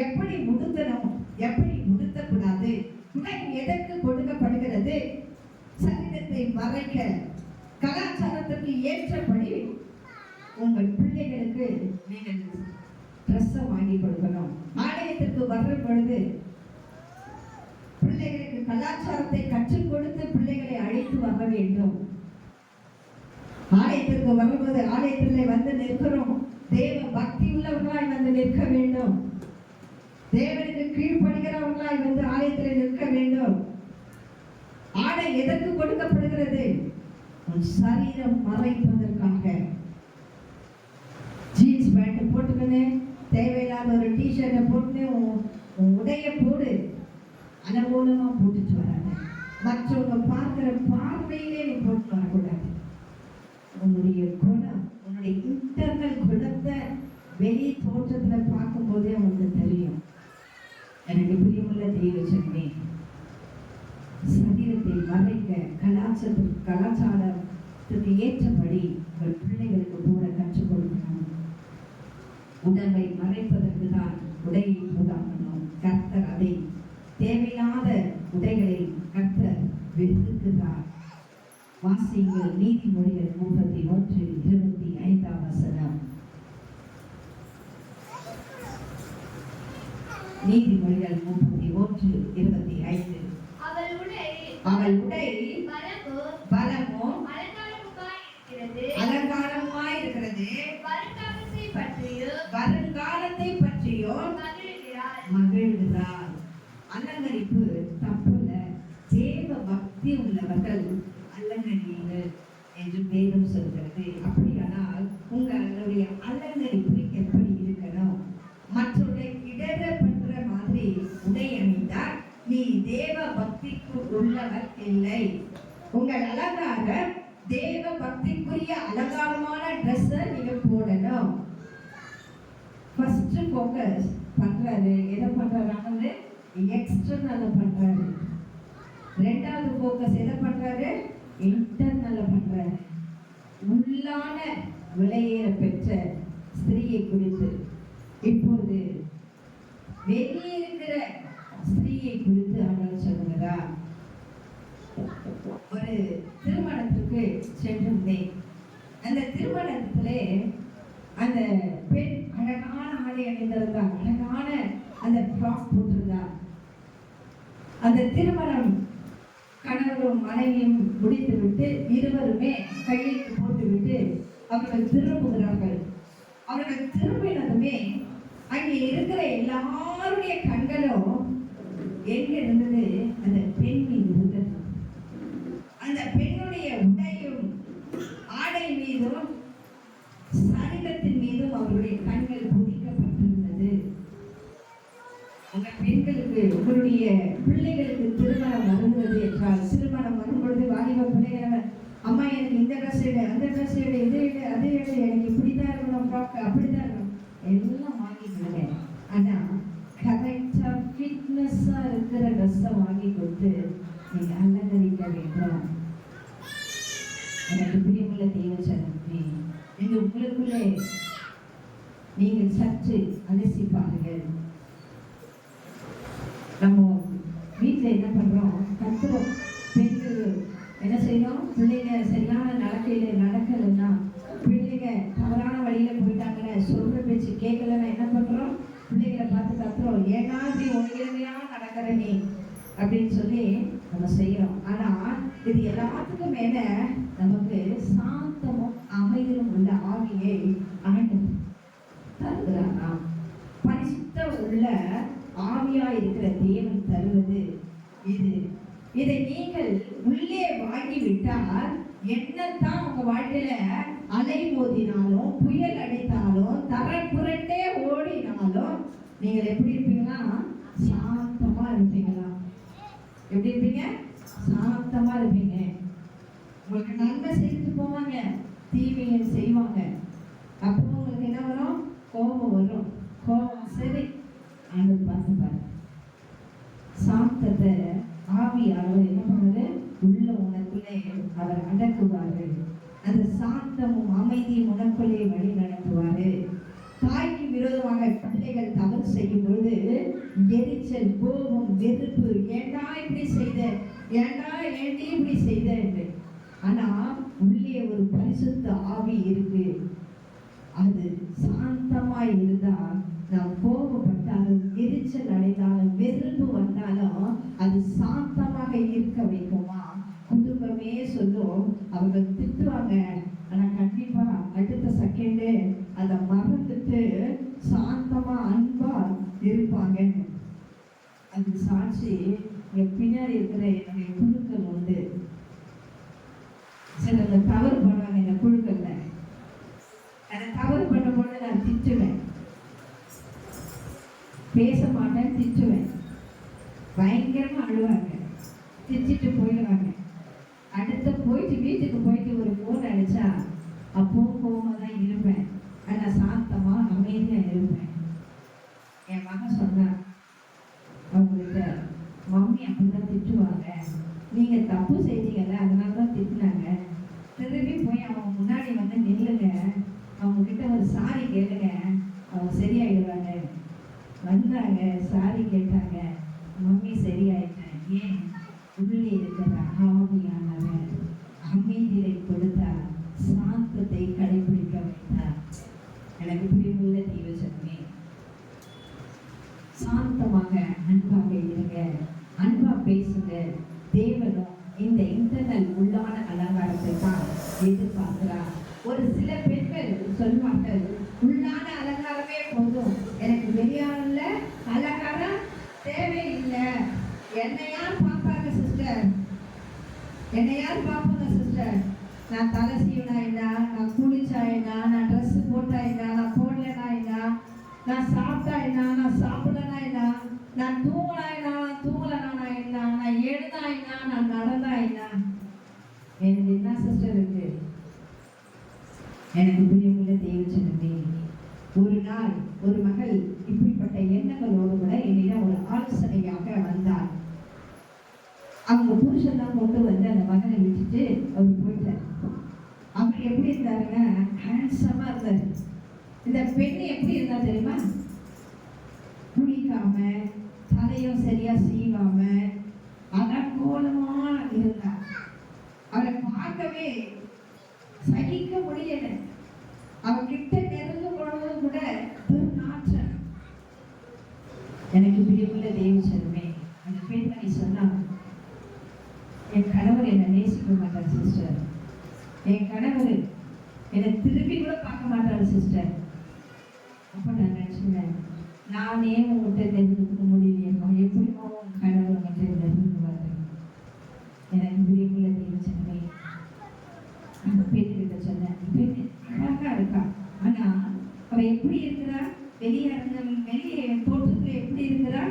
எப்படி உடுத்தணும், எப்படி உடுத்தக்கூடாது, உடை எதற்கு கொடுக்கப்படுகிறது, சரீரத்தை மறைக்க கலாச்சாரத்திற்கு ஏற்றபடி உங்கள் பிள்ளைகளுக்கு நீங்கள் ட்ரெஸ்ஸை வாங்கி கொடுக்கணும். ஆலயத்திற்கு வர்ற பொழுது பிள்ளைகளுக்கு கலாச்சாரத்தை கற்றுக் கொடுத்து பிள்ளைகளை அழைத்து வர வேண்டும். ஆலயத்திற்கு வரும்போது ஆலயத்தில் வந்து நிற்கிறோம், தேவ பக்தி உள்ளவர்களாய் வந்து நிற்க வேண்டும். தேவனுக்கு கீழ்ப்படுகிறவர்களாய் வந்து ஆலயத்தில் நிற்க வேண்டும். ஆடை எதற்கு கொடுக்கப்படுகிறது? உன் சரீரம் மறைப்பதற்காக. ஜீன்ஸ் பேண்ட் போட்டுக்கன்னு தேவையில்லாத ஒரு டிஷர்ட்டை போட்டு உன் உடைய போடு, அனுகூலமா போட்டுட்டு வராங்க. மற்றவங்க பார்க்கிற பார்வையிலே நீ போட்டு வரக்கூடாது. உன்னுடைய குணம், உன்னுடைய இன்டர்னல் குணத்தை வெளி தோற்றத்துல பார்க்கும் போதே அவங்களுக்கு தெரியும். எனக்கு பிரியமுள்ள தெய்வச்சனமே, சரீரத்தை மறைக்க கலாச்சாரத்துக்கு ஏற்றபடி உங்கள் பிள்ளைகளுக்கு கூட கற்றுக் கொடுக்கணும். உடம்பை மறைப்பதற்கு தான் உடையை உதாரணம். கர்த்தர் அதை தேவையில்லாத உடைகளை கர்த்தர் வெறுக்கிறார். வாசியுங்கள் நீதிமொழிகள் 31:25. நீதிமொழிகள் 31:25. அவள் உடை பலமும் அலங்காரமாய் இருக்கிறது. வருங்காலத்தை பற்றியோ மகிழ்கிறார். அலங்கரிப்பு தப்புல. தேவ பக்தி உள்ளவர்கள் அலங்கரியுங்கள் என்று வேதம் சொல்கிறது. அப்படியானால் உங்களுடைய அலங்கரிப்பு எப்படி இருக்கணும்? மற்றவருடைய இடர பண்ற மாதிரி உடை அணிந்தால் நீ தேவ பக்திக்கு உள்ளவர் இல்லை. உங்கள் அலங்காரம் தேவ பக்திக்குரிய அலங்காரமான ட்ரெஸ் நீங்க போடணும். ஃபர்ஸ்ட் ஃபோக்கஸ் பண்றாரு, எதை பண்றாரு? எக்ஸ்டர்னல் பண்றாரு. ரெண்டாவது ஃபோக்கஸ் எதை பண்றாரு? இன்டர்னல் பண்றாரு. உள்ளான விலையேற பெற்ற ஸ்திரீயை குறித்து இப்போது வெளியே இருக்கிற ஸ்திரீயை குறித்து அவர் சொல்லுகிறார். ஒரு திருமணத்துக்கு சென்றிருந்தேன். அந்த திருமணத்திலே அந்த பெண் அழகான ஆடை அணிந்திருந்தார். அழகான அந்த ஃப்ராக் போட்டிருந்தார். அந்த திருமணம் கணவரும் மனைவியும் முடித்துவிட்டு இருவருமே கையெழுத்து போட்டுவிட்டு அவர்கள் திரும்புகிறார்கள். அவர்கள் திரும்பினதுமே அங்கே இருக்கிற எல்லாருடைய கண்களும் எங்க இருந்தது? அந்த பெண் மீது இருந்தது. அந்த பெண்ணுடைய உடையும் ஆடை மீதும் சரீரத்தின் மீதும் அவருடைய கண்கள் புதிக்கப்பட்டிருந்தது. உங்க பெண்களுக்கு, உங்களுடைய பிள்ளைகளுக்கு திருமணம் வருகிறது என்றால், திருமணம் வரும்பொழுது வாலிப பிள்ளைகளை, அம்மா எனக்கு இந்த ட்ரெஸ் எடு, அந்த ட்ரெஸ் எடு, இது எடு, அது எடு, எனக்கு இப்படிதான் இருக்கணும், ஃப்ராக் அப்படிதான் இருக்கணும், எல்லாம் வாங்கிக்கணுங்க. ஆனா கரெக்டா ஃபிட்னஸா இருக்கிற ட்ரெஸ்ஸை வாங்கி கொடுத்து நீங்க அலங்கரிக்க வேண்டும். எனக்கு பிரியமுள்ள தெய்வச்சனமே, நீங்க உங்களுக்குள்ளே நீங்கள் சற்று அலசி பாருங்கள். நம்ம வீட்டில் என்ன பண்றோம்? கத்துறோம். பெண்கள் என்ன செய்யணும்? பிள்ளைங்க சரியான நடக்கையில நடக்கலைன்னா, பிள்ளைங்க தவறான வழியில போயிட்டாங்கன்னு, சொல்ற பேச்சு கேட்கலன்னா என்ன பண்றோம்? பிள்ளைகளை பார்த்து கத்துறோம். ஏன்னா இப்படி ஒழுங்கையா நடக்கிற நீ அப்படின்னு சொல்லி நம்ம செய்யறோம். ஆனா இது எல்லாத்துக்கும் மேல நமக்கு சாந்தமும் அமைதியும் உள்ள ஆவியை ஆண்டவர் தருகிறார். பரிசுத்த உள்ள ஆவியா இருக்கிற தேவன் தருவது இது. இதை நீங்கள் உள்ளே வாங்கிவிட்டால் என்னத்தான் உங்க வாழ்க்கையில அலை மோதினாலும், புயல் அடித்தாலும், தரை புரண்டே ஓடினாலும் நீங்கள் எப்படி இருப்பீங்களா? சாந்தமா இருப்பீங்களா? எப்படி இருப்பீங்க? சாந்தமா இருப்பீங்க. உங்களுக்கு நன்மை செய்துட்டு போவாங்க, தீமையை செய்வாங்க. அப்போ உங்களுக்கு என்ன வரும்? கோபம் வரும். கோபம் சரி, ஆண்டவர் பார்த்துப்பாரு. சாந்தத்தை ஆவியாளர் என்ன பண்ணுது? உள்ள உனக்குள்ளே அவர் அடக்குவாரு. அந்த சாந்தமும் அமைதியும் உனக்குள்ளே வழி நடத்துவாரு. தாய்க்கு விரோதமாக பிள்ளைகள் தவறு செய்யும் பொழுது எரிச்சல், கோபம், வெறுப்பு, ஏண்டா இப்படி செய்த, ஏண்டா ஏண்டி இப்படி செய்த என்று. ஆனா உள்ளே ஒரு பரிசுத்த ஆவி இருக்கு. அது சாந்தமாய் இருந்தா, நாம் கோபப்பட்டாலும் எரிச்சல் அடைந்தாலும் வெறுப்பு வந்தாலும் அது சாந்தமாக இருக்க வைக்குமா. குடும்பமே சொல்லும், அவர்கள் திட்டுவாங்க, ஆனா கண்டிப்பா அடுத்த செகண்டு அதை மறந்துட்டு சாந்தமா அன்பா இருப்பாங்க. அது சாட்சி என் பின்னாடி இருக்கிற என்னுடைய குழுக்கள் உண்டு. சில தவறு பண்ணுவாங்க இந்த குழுக்கள்ல. அதை தவறு பண்ணும்போது நான் திட்டுவேன், பேச மாட்டேன், திட்டுவேன். பயங்கரமா அழுவாங்க, திட்டிட்டு போயிடுவாங்க. அடுத்த போயிட்டு வீட்டுக்கு போயிட்டு ஒரு ஃபோன் அடிச்சா அப்போ கோவமா தான் இருப்பேன், ஆனா சாந்தமா அமைதியா இருப்பேன். என் மகன் சொன்னா, அவங்ககிட்ட மம்மி அப்படிதான் திட்டுவாங்க, நீங்க தப்பு செய்தீங்கல்ல அதனால தான் திட்டினாங்க, திரும்பி போய் அவங்க முன்னாடி வந்து நில்லுங்க, அவங்க கிட்ட ஒரு சாரி கேளுங்க, அவங்க சரியாயிடுவாங்க. வந்தாங்க, சாரி கேட்டாங்க, மம்மி சரியாயிட்டேன். ஏன்? உள்ளே இருக்கிற ஆவியானவர் அமைதியை கொடுத்தார், சாந்தத்தை கடைபிடிக்க வைத்தார். எனக்கு பிரியமுள்ள தெய்வசனமே, சாந்தமாக அன்பாக இருங்க, அன்பா பேசுங்க. தேவனும் இந்த இன்டர்னல் உள்ளான அலங்காரத்தை தான் எதிர்பார்க்கிறார். ஒரு சில பெண்கள் சொல்வார்கள், உள்ளான அலங்காரமே போதும், எனக்கு வெளியான அலங்காரம் தேவையில்லை. என்னை யார் பார்ப்பாங்க சிஸ்டர், என்னை யார் பார்ப்பாங்க சிஸ்டர்? நான் தலை சீவனாயினா, நான் குளிச்சாயினா, நான் ட்ரெஸ் போட்டாயினா, நான் போடலைனாயினா, நான் சாப்பிட்டாயினா, நான் சாப்பிடலைனா, நான் தூங்கலாயினா, நான் தூங்கலனாயினா, நான் எழுதாயினா, நான் நடந்தாயினா, எனக்கு என்ன சிஸ்டர் இருக்கு? எனக்கு பிரியமுள்ள தேவச்சனமே, ஒரு நாள் ஒரு மகள் இப்படிப்பட்ட எண்ணங்களோடு கூட என்னிடம் ஒரு ஆலோசனையாக வந்தார். அவங்க புருஷன் தான் கொண்டு வந்து அந்த மகனை விட்டுட்டு அவர் போயிட்டார். அவர் எப்படி இருந்தாருன்னா ஹேண்ட்ஸமா இருந்தார். இந்த பெண் எப்படி இருந்தா தெரியுமா? குளிக்காம, தலையும் சரியா சீவாம, அலங்கோலமா இருந்தார். அவரை பார்க்கவே சகிக்க முடியல. அவகிட்ட நெருங்க போனது கூட துர்நாற்றம். எனக்கு பிரியமுள்ள தேவச்சனமே, அந்த பெண்மணி சொன்னா, என் கணவர் என்னை நேசிக்க மாட்டார் சிஸ்டர், என் கணவர் என்னை திருப்பி கூட பார்க்க மாட்டாரு சிஸ்டர். அப்ப நான் நினைச்சுட்டேன், நானே உங்ககிட்ட நெருங்க முடியலையம்மா, எப்படிமா உன் கணவர் உங்ககிட்ட நெருங்குவாரு? எனக்கு பிரியமுள்ள தேவச்சனமே, அந்த பெண்கிட்ட சொன்னேன், பெண் அழகா இருக்கா, ஆனா அவ எப்படி இருக்கிறா? வெளியே தோட்டத்துல எப்படி இருக்கிறா?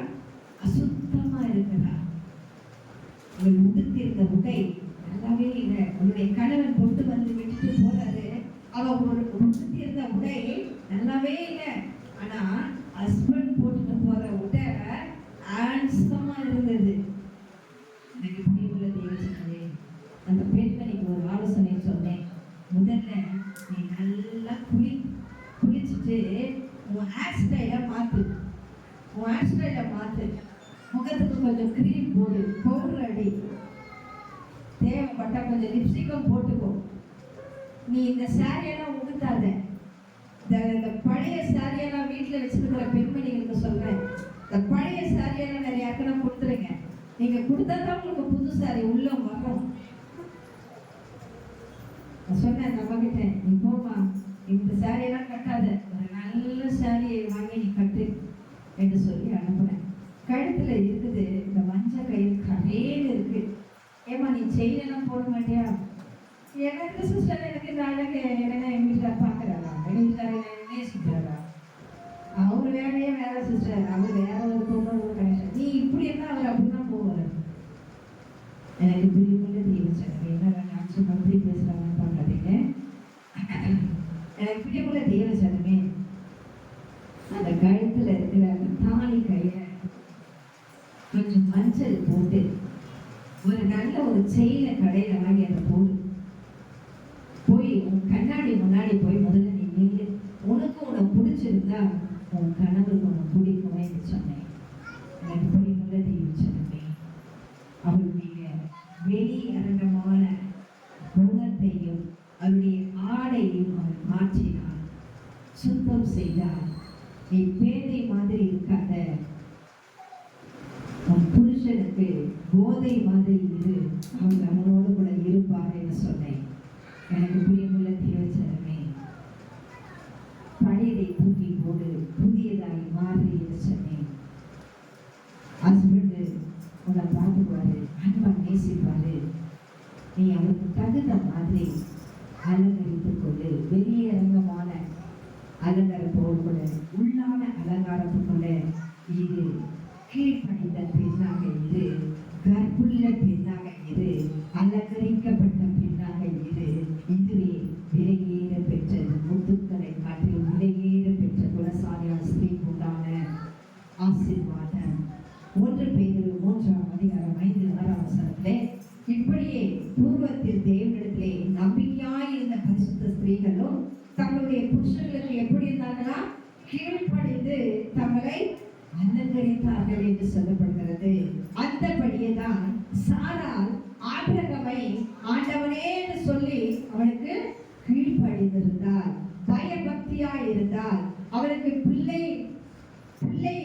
அசுத்தமா இருக்கிறா. அவள் உடுத்தி இருந்த உடை நல்லாவே இல்லை. அவளுடைய கணவன் கொண்டு வந்து விட்டுட்டு போறாரு, அவ ஒரு உடுத்தி இருந்த உடை நல்லாவே இல்லை. ஆனா ஹஸ்பண்ட் போட்டுட்டு போற உடை ஆன்சமா இருந்தது. எனக்கு பிரியமுள்ள தேவச்சனமே, அந்த பெண்மணிக்கு ஒரு ஆலோசனை சொன்னேன். முதல்ல நீ நல்லா குளிச்சுட்டு உன் ஹேர் ஸ்டைலை மாத்து, உன் ஹேர் ஸ்டைலை மாத்து, முகத்துக்கு கொஞ்சம் கிரீம் போடு, பவுடர் அடி, தேவைப்பட்டா கொஞ்சம் லிப்ஸ்டிக்கும் போட்டுக்கோ. நீ இந்த சாரியெல்லாம் உடுத்தாத. இந்த பழைய சாரியெல்லாம் வீட்டில் வச்சுருக்கிற பெண்மணிகளுக்கு சொல்றேன், இந்த பழைய சாரியெல்லாம் நிறைய யாருக்கெல்லாம் கொடுத்துருங்க. நீங்க கொடுத்தா தான் உங்களுக்கு புது சாரி உள்ள வரும். சொன்னேன் நம்ம கிட்ட, நீ போமா, இந்த சாரியெல்லாம் கட்டாத, ஒரு நல்ல சாரியை வாங்கி நீ கட்டு என்று சொல்லி அனுப்புனேன். கழுத்துல இருக்குது இந்த மஞ்சள் கயிறு கரையில இருக்கு. ஏமா நீ செயினெல்லாம் போட மாட்டியா? எனக்கு சிஸ்டர், எனக்கு இந்த அழகு என்ன எங்க வீட்டில் பார்க்குறாரா? எங்க வீட்டில் நேசிக்கிறாரா? அவர் வேலையே வேற சிஸ்டர், அவர் வேற ஒரு பொண்ணு கனெக்ஷன். நீ இப்படி இருந்தால் அவர் அப்படிதான் போவார். எனக்கு பிரியமுள்ள தேவச்சனமே, என்ன நினச்சி அப்படி பேசுகிறாங்கன்னு பார்க்காதீங்க. எனக்கு பிரியமுள்ள தேவச்சனமே, அந்த கழுத்தில் இருக்கிற அந்த தாலி கையை கொஞ்சம் மஞ்சள் போட்டு ஒரு நல்ல ஒரு செயினை கடையில் வாங்கி அதை போடு. போய் உன் கண்ணாடி முன்னாடி போய் முதல்ல நீ நில்லு. உனக்கு உனக்கு பிடிச்சிருந்தா உன் கணவருக்கு உனக்கு பிடிக்குமே சொன்னேன். எனக்கு பிரியமுள்ள தேவச்சனமே, அவளுடைய வெளியரங்கமான முகத்தையும் அவருடைய ஆடையும் அவர் மாற்றினார், சுத்தம் செய்தார். நீ பேதை மாதிரி இருக்காத, உன் புருஷனுக்கு போதை மாதிரி இரு, அவங்க அவனோடு கூட இருப்பார் என்று சொன்னேன். எனக்கு பிரியமுள்ள தேவச்சனமே, பழையதை தூக்கி போடு, புதியதாய் மாறு என்று சொன்னேன். ஹஸ்பண்டு உன்னை பார்த்துக்குவாரு, அன்பா நேசிப்பாரு. நீ அவருக்கு தகுந்த மாதிரி அலங்கரித்துக் கொண்டு, வெளியரங்கமான அலங்காரத்தோடு கூட உள்ளான அலங்காரத்துக்குள்ள இது கீழ்ப்படிந்த பெண்ணாக இரு, கற்புள்ள பெண்ணாக இரு, அலங்கரிக்கப்பட்ட பெண்ணாக இரு. இதுவே விலையேற பெற்றது, முத்துக்களை காட்டிலும் விலையேற பெற்ற குலசாலியான ஸ்திரீக்கு உண்டான ஆசீர்வாதம். 1 பேதுரு 3:5-6 இப்படியே பூர்வத்தில் தேவனிடத்திலே நம்பிக்கையாயிருந்த பரிசுத்த ஸ்திரீகளும் தங்களுடைய புருஷர்களுக்கு எப்படி இருந்தார்களா? கீழ்ப்படிந்து தங்களை அலங்கரித்தார்கள் என்று சொல்லப்படுகிறது. அந்தபடியே தான் சாராள் ஆபிரகாமை ஆண்டவனே என்று சொல்லி அவனுக்கு கீழ்ப்படிந்திருந்தாள், பயபக்தியாய் இருந்தாள். அவனுக்கு பிள்ளை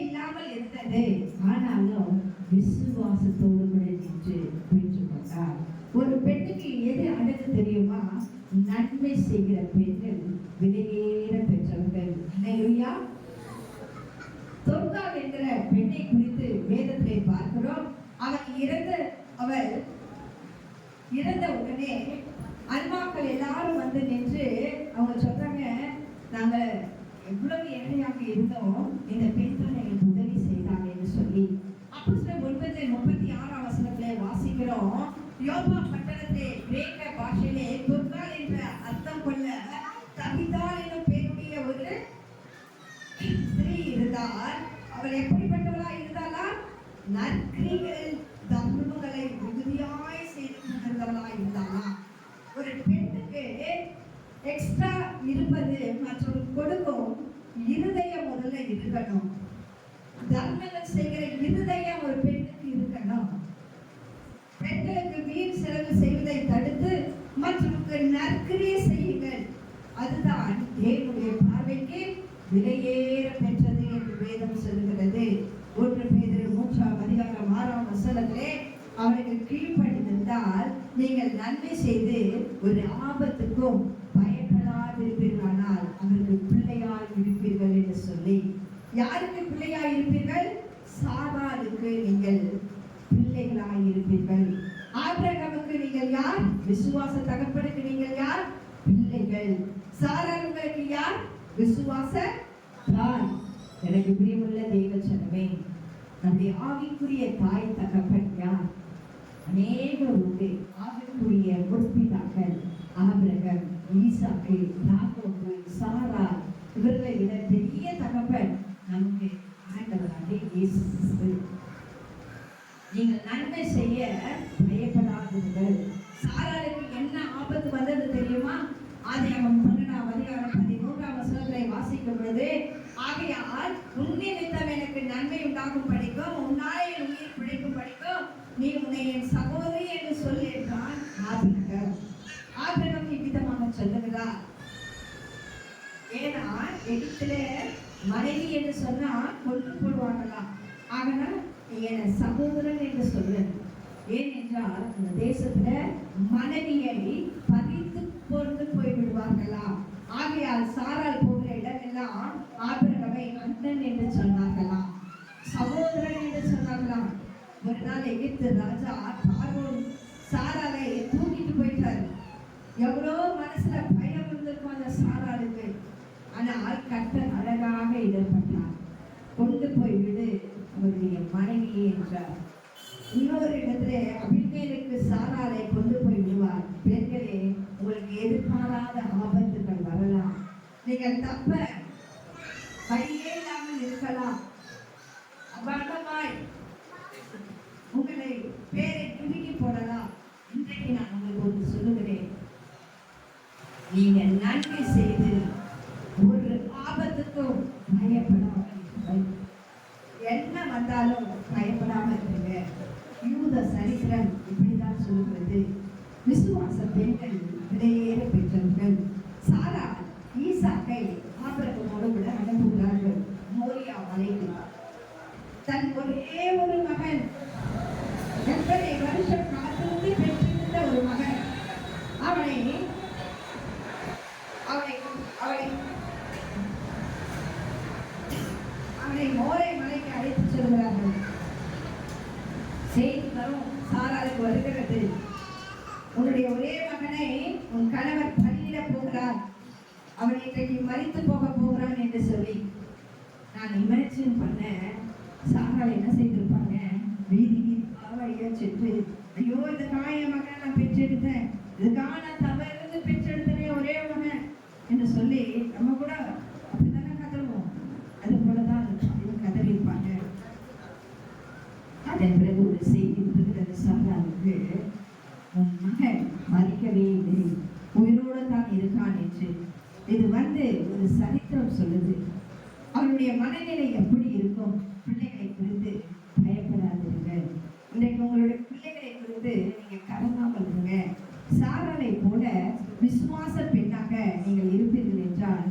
இல்லாமல் இருந்தது, ஆனாலும் விசுவாசத்தோடு கூட நின்று பெற்றுக்கொண்டார். ஒரு பெண்ணுக்கு எது அழகு தெரியுமா? நன்மை செய்கிற பெண்கள் விலையேற பெற்றவர்கள். அல்லேலூயா. தொர்காள் என்கிற பெண்ணை குறித்து வேதத்திலே பார்க்கிறோம். அவள் இறந்த உடனே அன்பாக்கள் எல்லாரும் வந்து நின்று அவங்க சொல்றாங்க, நாங்க எவ்வளவு ஏழையாக இருந்தோம், இந்த பெண் தான் எங்களுக்கு உதவி செய்தாங்க என்று சொல்லி. அப்போஸ்தலர் 9:36 வாசிக்கிறோம். யோப்பா பட்டணத்திலே கிரேக்க பாஷையிலே தொர்காள் என்ற அர்த்தம் கொள்ள தபிதாள் என்னும் பேருடைய ஒரு ஸ்திரீ இருந்தார். அவள் எப்படிப்பட்டவளாய் இருந்தாளா? நற்கிரிகள் தர்மங்களை மிகுதியாய் செய்து கொண்டிருந்தவளாய் இருந்தாளா? ஒரு பெண்ணுக்கு எக்ஸ்ட்ரா இருப்பது மற்றும் கொடுக்கும் இருதயம் முதல்ல இருக்கணும். தர்மங்கள் செய்கிற இருதயம் ஒரு பெண்ணுக்கு இருக்கணும். பெண்களுக்கு வீண் செலவு செய்வதை தடுத்து மற்றவருக்கு நற்கிரியை செய்யுங்கள், அதுதான் தேவனுடைய பார்வைக்கு விலையேற பெற்றது என்று வேதம் சொல்லுகிறது. 1 பேதுரு 3:6 அவருக்கு கீழ்ப்படிந்திருந்தால் நீங்கள் நன்மை செய்து ஒரு ஆபத்துக்கும் பயப்படாதிருப்பீர்களானால் அவருக்கு பிள்ளையாய் இருப்பீர்கள் என்று சொல்லி. யாருக்கு பிள்ளையாய் இருப்பீர்கள்? சாராளுக்கு நீங்கள் பிள்ளைகளாய் இருப்பீர்கள். ஆபிரகாமுக்கு நீங்கள் யார்? விசுவாச தகப்பனுக்கு நீங்கள் யார்? பிள்ளைகள். சாராள் உங்களுக்கு யார்? விசுவாச தாய். எனக்கு பிரியமுள்ள தேவச்சனமே, நம்முடைய ஆவிக்குரிய தாய் தகப்பன் யார்? அநேகர் உண்டு. ஆவிக்குரிய முற்பிதாக்கள் ஆபிரகாம், ஈசாக்கு, யாக்கோபு, சாரா, இவர்களை விட பெரிய தகப்பன் நமக்கு ஆண்டவராக இயேசு கிறிஸ்து. நீங்கள் நன்மை செய்ய பயப்படாதீர்கள். சாராளுக்கு என்ன ஆபத்து வந்தது தெரியுமா? ஆதியாகமம் 12:13 வாசிக்கும் பொழுது, ஆகையால் உன் நிமித்தம் எனக்கு நன்மை உண்டாகும் படிக்கும், உன்னாலே என் உயிர் பிழைக்கும் படிக்கும், நீ உன்னை என் சகோதரி என்று சொல்லி என்றான் ஆபிரகாம். ஆபிரகாம் இவ்விதமாக சொல்லுகிறார். ஏன்னா எகிப்தில மனைவி என்று சொன்னா கொண்டு போடுவாங்களாம். ஆகனா என் சகோதரன் என்று சொல்லு. ஏனென்றால் அந்த தேசத்துல மனைவியை பதித்து கொண்டு போய்விடுவார்களாம். ஆகையால் சாராள் போகிற இடமெல்லாம் ஆபிரகாமை அண்ணன் என்று சொன்னார்களாம், சகோதரன் என்று சொன்னார்களாம். ஒரு நாள் எகிப்து ராஜா பார்வோன் சாராளை தூக்கிட்டு போயிட்டார். எவ்வளோ மனசுல பயம் இருந்திருக்கும் அந்த சாராளுக்கு. ஆனால் கர்த்தர் அழகாக இடப்பட்டார். கொண்டு போய் விடு அவருடைய மனைவியே என்றார். இன்னொரு இடத்துல அபிமேலுக்கு சாராளை கொண்டு போய் விடுவார். பெண்களே, உங்களுக்கு எதிர்பாராத ஆபத்துகள் வரலாம். நீங்கள் தப்ப வழியே இல்லாமல் இருக்கலாம். அபத்தமாய் உங்களை பேரை துணுக்கி போடலாம். இன்றைக்கு நான் உங்களுக்கு ஒன்று சொல்லுகிறேன். நீங்கள் நன்மை செய்து ஒரு ஆபத்துக்கும் பயப்படாமல், என்ன வந்தாலும் பயப்படாமல் இருங்க. யூத சரித்திரம் இப்படிதான் சொல்கிறது, விசுவாச பெண்கள் விலையேற பெற்றவர்கள். சாரா ஈசாக்கை ஆபிரகாமோடு கூட அனுப்புகிறார்கள் மோரியா மலைக்கு. தன் ஒரே ஒரு மகன், எத்தனை வருஷம் காத்திருந்து பெற்றிருந்த ஒரு மகன், அவனை மோரை மலைக்கு அழைத்து செல்கிறார்கள். செய்தி வரும், சாராளுக்கு வருகிறது, உன்னுடைய ஒரே மகனை உன் கணவர் பலியிட போகிறார், அவன் இன்றைக்கு மரித்து போக போகிறான் என்று சொல்லி. நான் இமேஜின் பண்ண சாராள் என்ன செய்திருப்பாங்க, வீதி வீதியா சென்று, ஐயோ இந்த காய மகன் நான் பெற்றெடுத்தேன், இதுக்காக நான் தவறு பெற்றெடுத்தனே ஒரே மகன் என்று சொல்லி நம்ம கூட அப்படித்தானே கதறுவோம். அது போலதான் கதறிப்பாங்க. அதன் பிறகு ஒரு செய்தி இருக்கிறது சாராளுக்கு, உன் மகன் மறிக்கவே இல்லை, உயிரோடு தான் இருக்கான் என்று. இது ஒரு சரித்திரம் சொல்லுது. அவருடைய மனநிலை எப்படி இருக்கும்? பிள்ளைகளை குறித்து பயப்படாதீர்கள். இன்றைக்கு உங்களுடைய பிள்ளைகளை குறித்து நீங்க கலங்காமல் இருங்க. சாராளை போல விசுவாச பெண்ணாக நீங்கள் இருப்பீர்கள் என்றால்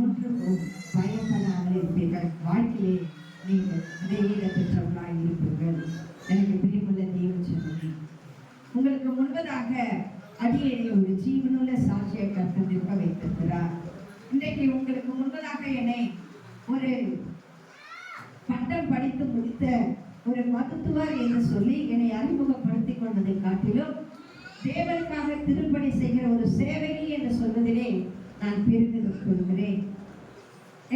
ஒன்றுக்கும் பயப்படாமல் இருப்பீர்கள். வாழ்க்கையிலே நீங்கள் அடையிட பெற்றவர்களாக இருப்பீர்கள். எனக்கு பிரியமுள்ள தேவச்சனமே, உங்களுக்கு முன்பதாக அடியேனை ஒரு ஜீவனுள்ள சாட்சியை கர்த்தர் நிற்க வைத்திருக்கிறார். இன்றைக்கு உங்களுக்கு முன்பதாக என்னை ஒரு பட்டம் படித்து முடித்த ஒரு மருத்துவர் என்று சொல்லி என்னை அறிமுகப்படுத்திக் கொண்டதை காட்டிலும் தேவனுக்காக திருப்பணி செய்கிற ஒரு சேவகி என்று சொல்வதிலே நான் பெருமிதம் கொள்கிறேன்.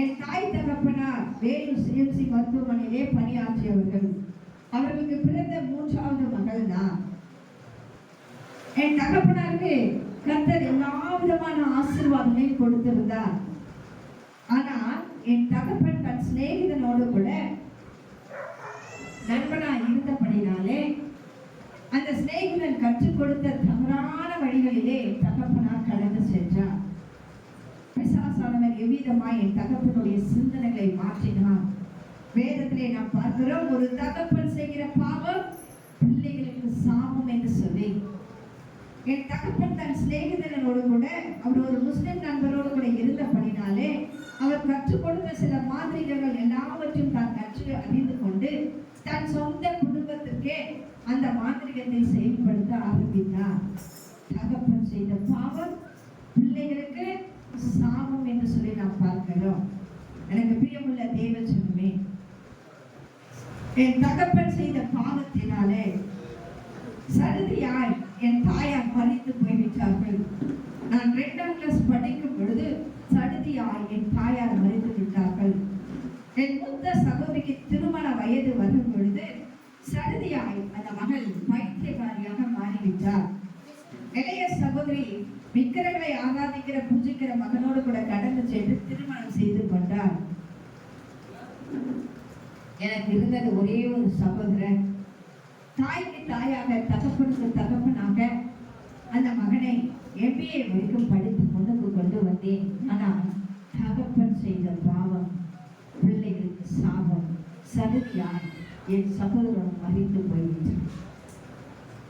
என் தாய் தகப்பனார் வேலூர் சிஎம்சி மருத்துவமனையிலே பணியாற்றியவர்கள். அவர்களுக்கு பிறந்த 3வது மகள் நான். என் தகப்பனாருக்கு கர்த்தர் எல்லா விதமான ஆசீர்வாதங்களையும் கொடுத்திருந்தார். ஆனால் என் தகப்பன் தன் சிநேகிதனோடு கூட நண்பனா இருந்தபடினாலே அந்த சிநேகிதன் கற்றுக் கொடுத்த தவறான வழிகளிலே தகப்பனார் கடந்து சென்றார். பிசாசானவன் எவ்விதமாய் என் தகப்பனுடைய சிந்தனைகளை மாற்றினான். வேதத்திலே நாம் பார்க்கிறோம், ஒரு தகப்பன் செய்கிற பாவம் பிள்ளைகளுக்கு சாபம் என்று சொல்லி. என் தகப்பன் தன் சிநேகிதனோடு கூட, அவர் ஒரு முஸ்லிம் நண்பரோடு கூட இருந்தபடினாலே அவர் கற்றுக் கொடுத்த சில மாதிரிகள் எல்லாவற்றையும் தான் கற்று அறிந்து கொண்டு தன் சொந்த குடும்பத்திற்கே அந்த மாதிரிகத்தை செயல்படுத்த ஆரம்பித்தார். தகப்பன் செய்த பாவம் பிள்ளைகளுக்கு சாபம் என்று சொல்லி நாம் பார்க்கிறோம். எனக்கு பிரியமுள்ள தேவச்சனமே, என் தகப்பன் செய்த பாவத்தினாலே சடுதியாய் என் தாயார் மறித்து போய்விட்டார்கள். நான் 2ஆம் கிளாஸ் படிக்கும் பொழுது சடுதியாய் என் தாயார் மறித்து விட்டார்கள். என் மூத்த சகோதரிக்கு திருமண வயது வரும் பொழுது சடுதியாய் அந்த மகள் பைத்தியக்காரியாக மாறிவிட்டார். இளைய சகோதரி விக்கிரங்களை ஆராதிக்கிற பூஜிக்கிற மகனோடு கூட கடந்து சென்று திருமணம் செய்து கொண்டார். எனக்கு இருந்தது ஒரே ஒரு சகோதரன். தாய்க்கு தாயாக, தகப்பனுக்கு தகப்பனாக அந்த மகனை MBA வரைக்கும் படித்து முன்னுக்கு கொண்டு வந்தேன். ஆனால் தகப்பன் செய்த பாவம் பிள்ளைகளுக்கு சாபம். சடுதியாய் என் சகோதரன் மறித்து போய்விட்டார்.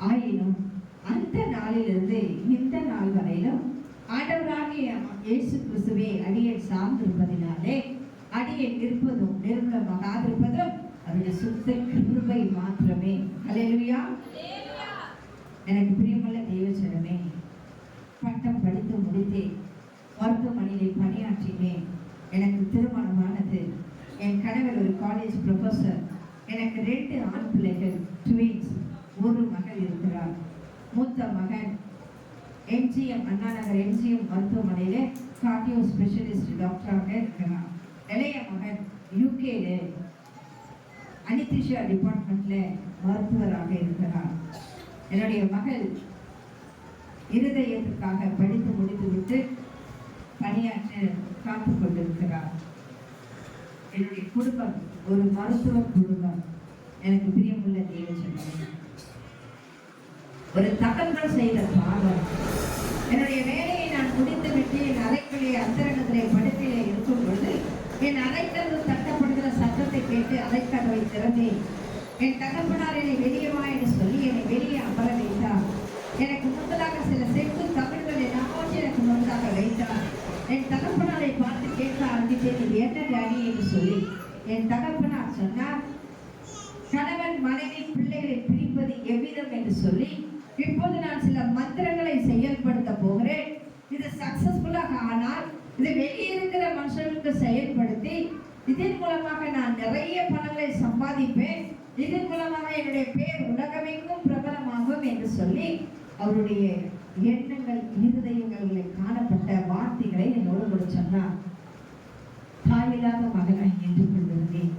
ஆயினும் அந்த நாளிலிருந்து இந்த நாள் வரையிலும் ஆண்டவராகிய இயேசு கிறிஸ்துவை அடியேன் சார்ந்திருப்பதினாலே அடியேன் இருப்பதும் நிர்மூலமாகாதிருப்பதும் அவருடைய சுத்த கிருபை மாத்திரமே. அல்லேலூயா. எனக்கு பிரியமுள்ள தேவச்சனமே, பட்டம் படித்து முடித்தேன், மருத்துவமனையிலே பணியாற்றினேன். எனக்கு திருமணமானது. என் கணவர் ஒரு காலேஜ் ப்ரொஃபஸர். எனக்கு 2 ஆண் பிள்ளைகள், ட்வின்ஸ். ஒரு மகள் இருக்கிறார். மூத்த மகன் MGM அண்ணா நகர் MGM மருத்துவமனையில கார்டியோ ஸ்பெஷலிஸ்ட் டாக்டராக இருக்கிறார். இளைய மகன் UK அனிதிஷா டிபார்ட்மெண்ட்ல மருத்துவராக இருக்கிறார். என்னுடைய மகள் இருதயத்திற்காக படித்து முடித்துவிட்டு பணியாற்ற காத்து கொண்டிருக்கிறார். என்னுடைய குடும்பம் ஒரு மருத்துவ குடும்பம். எனக்கு பிரியமுள்ள தேவச்சனமே, ஒரு தகப்பன் செய்த பாவம். என்னுடைய வேலையை நான் முடித்துவிட்டு என் அறைக்குள்ளே அந்தரங்கத்திலே படுக்கையிலே இருக்கும் பொழுது என் அறைக்கதவு தட்டப்படுகிற சத்தத்தை கேட்டு அறைக்கதவை திறந்தேன். என் தகப்பனார் என்னை வெளியே வா என்று சொல்லி என்னை வெளியே அமர வைத்தார். எனக்கு முன்பதாக சில செப்பு தமிழ்கள் எல்லாவற்றையும் எனக்கு முன்பதாக வைத்தார். என் தகப்பனாரை பார்த்து கேட்க ஆரம்பித்தேன், இது என்ன டாடி என்று சொல்லி. என் தகப்பனார் சொன்னார், கணவன் மனைவி பிள்ளைகளை பிரிப்பது எவ்விதம் என்று சொல்லி, இப்போது நான் சில மந்திரங்களை செயல்படுத்த போகிறேன். இது சக்சஸ்ஃபுல்லாக ஆனால் இது வெளியே இருக்கிற மனுஷர்களுக்கு செயல்படுத்தி இதன் மூலமாக நான் நிறைய பணங்களை சம்பாதிப்பேன், இதன் மூலமாக என்னுடைய பேர் உலகமெங்கும் பிரபலமாகும் என்று சொல்லி அவருடைய எண்ணங்கள் இருதயங்களில் காணப்பட்ட வார்த்தைகளை என்னோடு கூட சொன்னார். தாயில்லாத மகனாய் என்று கொண்டிருந்தேன்.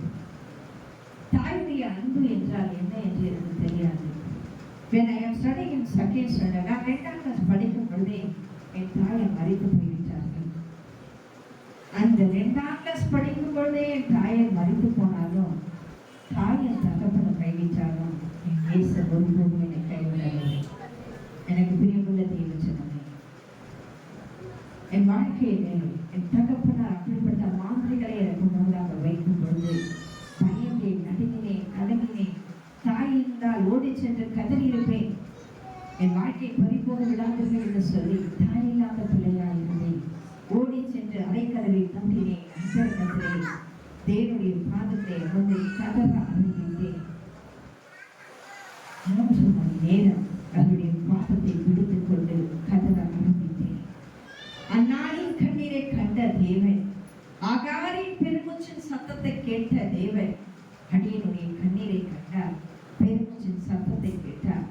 தாயுடைய அன்பு என்றால் என்ன என்று எனக்கு தெரியாது. When I am studying in second standard, நான் 2ஆம் கிளாஸ் படிக்கும் பொழுதே என் தாயை மறித்து போய்விட்டார்கள். அந்த 2ஆம் கிளாஸ் படிக்கும் பொழுதே என் தாயை மறித்து போனாலும், தாயை தகப்பனை கைவிட்டாலும் என் இயேசு ஒருபோதும் என்னை கைவிடவில்லை. எனக்கு பிரியமுள்ள தேவச்சனமே, என் வாழ்க்கையிலே என் தகப்பனார் அப்படிப்பட்ட மாதிரிகளை எனக்கு முன்பாக வைக்கும் பொழுது பயந்தேன், நடுங்கினேன், கலங்கினேன். தாய் இருந்தால் ஓடி சென்று கதறியிருப்பேன். என் வாழ்க்கை பறிபோக விடாதீர்கள் என்று சொல்லி தாய் இல்லாத பிள்ளையாக இருந்தேன். ஓடி சென்று அரைக்கதவை பூட்டினேன், கதறேன். தேவனுடைய பாதத்தை அமர்ந்து கதற ஆரம்பித்தேன். 3 மணி நேரம் அவருடைய பாதத்தை பிடித்துக் கொண்டு கதற ஆரம்பித்தேன். அந்நாளின் கண்ணீரை கண்ட தேவன், ஆகாரின் பெருமூச்சின் சத்தத்தை கேட்ட தேவன் அடியனுடைய கண்ணீரை கண்டார், பெருமூச்சின் சத்தத்தை கேட்டார்.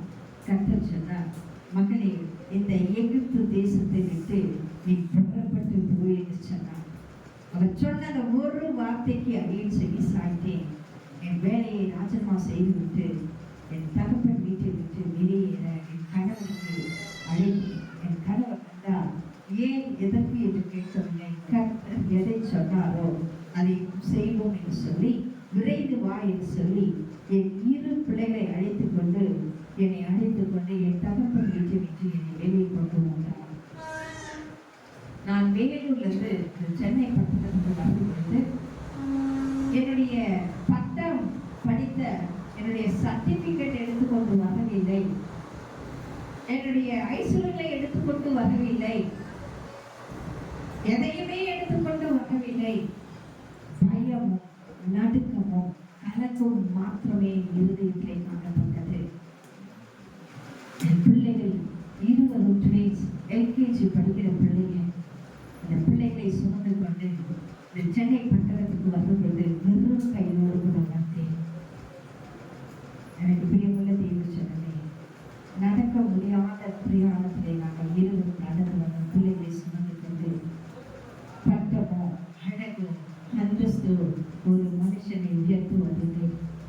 கர்த்தர் சொன்னார், மகளே, இந்த எகிப்து தேசத்தை விட்டு நீ புறப்பட்டு போய் என்று சொன்னார். அவர் சொன்ன அந்த ஒரு வார்த்தைக்கு அடியேன் செவி சாய்த்தேன். என் வேலையை ராஜமா செய்துவிட்டு என் தகப்பன் வீட்டை விட்டு வெளியேற என் கணவனுக்கு அழைத்தேன். என் கணவர் வந்தால் ஏன் எதற்கு என்று கேட்கவில்லை. கர்த்தர் எதை சொன்னாரோ அதை செய்வோம் என்று சொல்லி விரைந்து வா என்று சொல்லி என் 2 பிள்ளைகளை அழைத்துக் கொண்டு என் தகப்பன் வீட்டை விட்டு என்னை வெளியே கொண்டு வந்தார். நான் வேலூர்லேருந்து சென்னை பட்டணத்துக்கு வந்து கொண்டு என்னுடைய பட்டம் படித்த என்னுடைய சர்டிபிகேட் எடுத்துக்கொண்டு வரவில்லை, என்னுடைய ஐஸ்வர்யங்களை எடுத்துக்கொண்டு வரவில்லை, எதையுமே எடுத்துக்கொண்டு வரவில்லை. பயமும் நடுக்கமும் கலக்கமும் மாத்திரமே இருதயத்திலே காணப்பட்டது. என் பிள்ளைகள் 20 ட்வின்ஸ், எல்கேஜி படிக்கிற பிள்ளைகள். அந்த பிள்ளைகளை சுமந்து கொண்டு இந்த சென்னை பட்டணத்துக்கு வரும்பொழுது வெறும் கையோடு கூட வந்தேன். எனக்கு பிரியமுள்ள தேவச்சனமே, நடக்க முடியாத பிரயாணத்திலே நாங்கள் 20 நடந்து வந்த பிள்ளைகளை சுமந்து கொண்டு பட்டமோ அழகோ அந்தஸ்தோ ஒரு மனுஷனை உயர்த்துவதில்லை,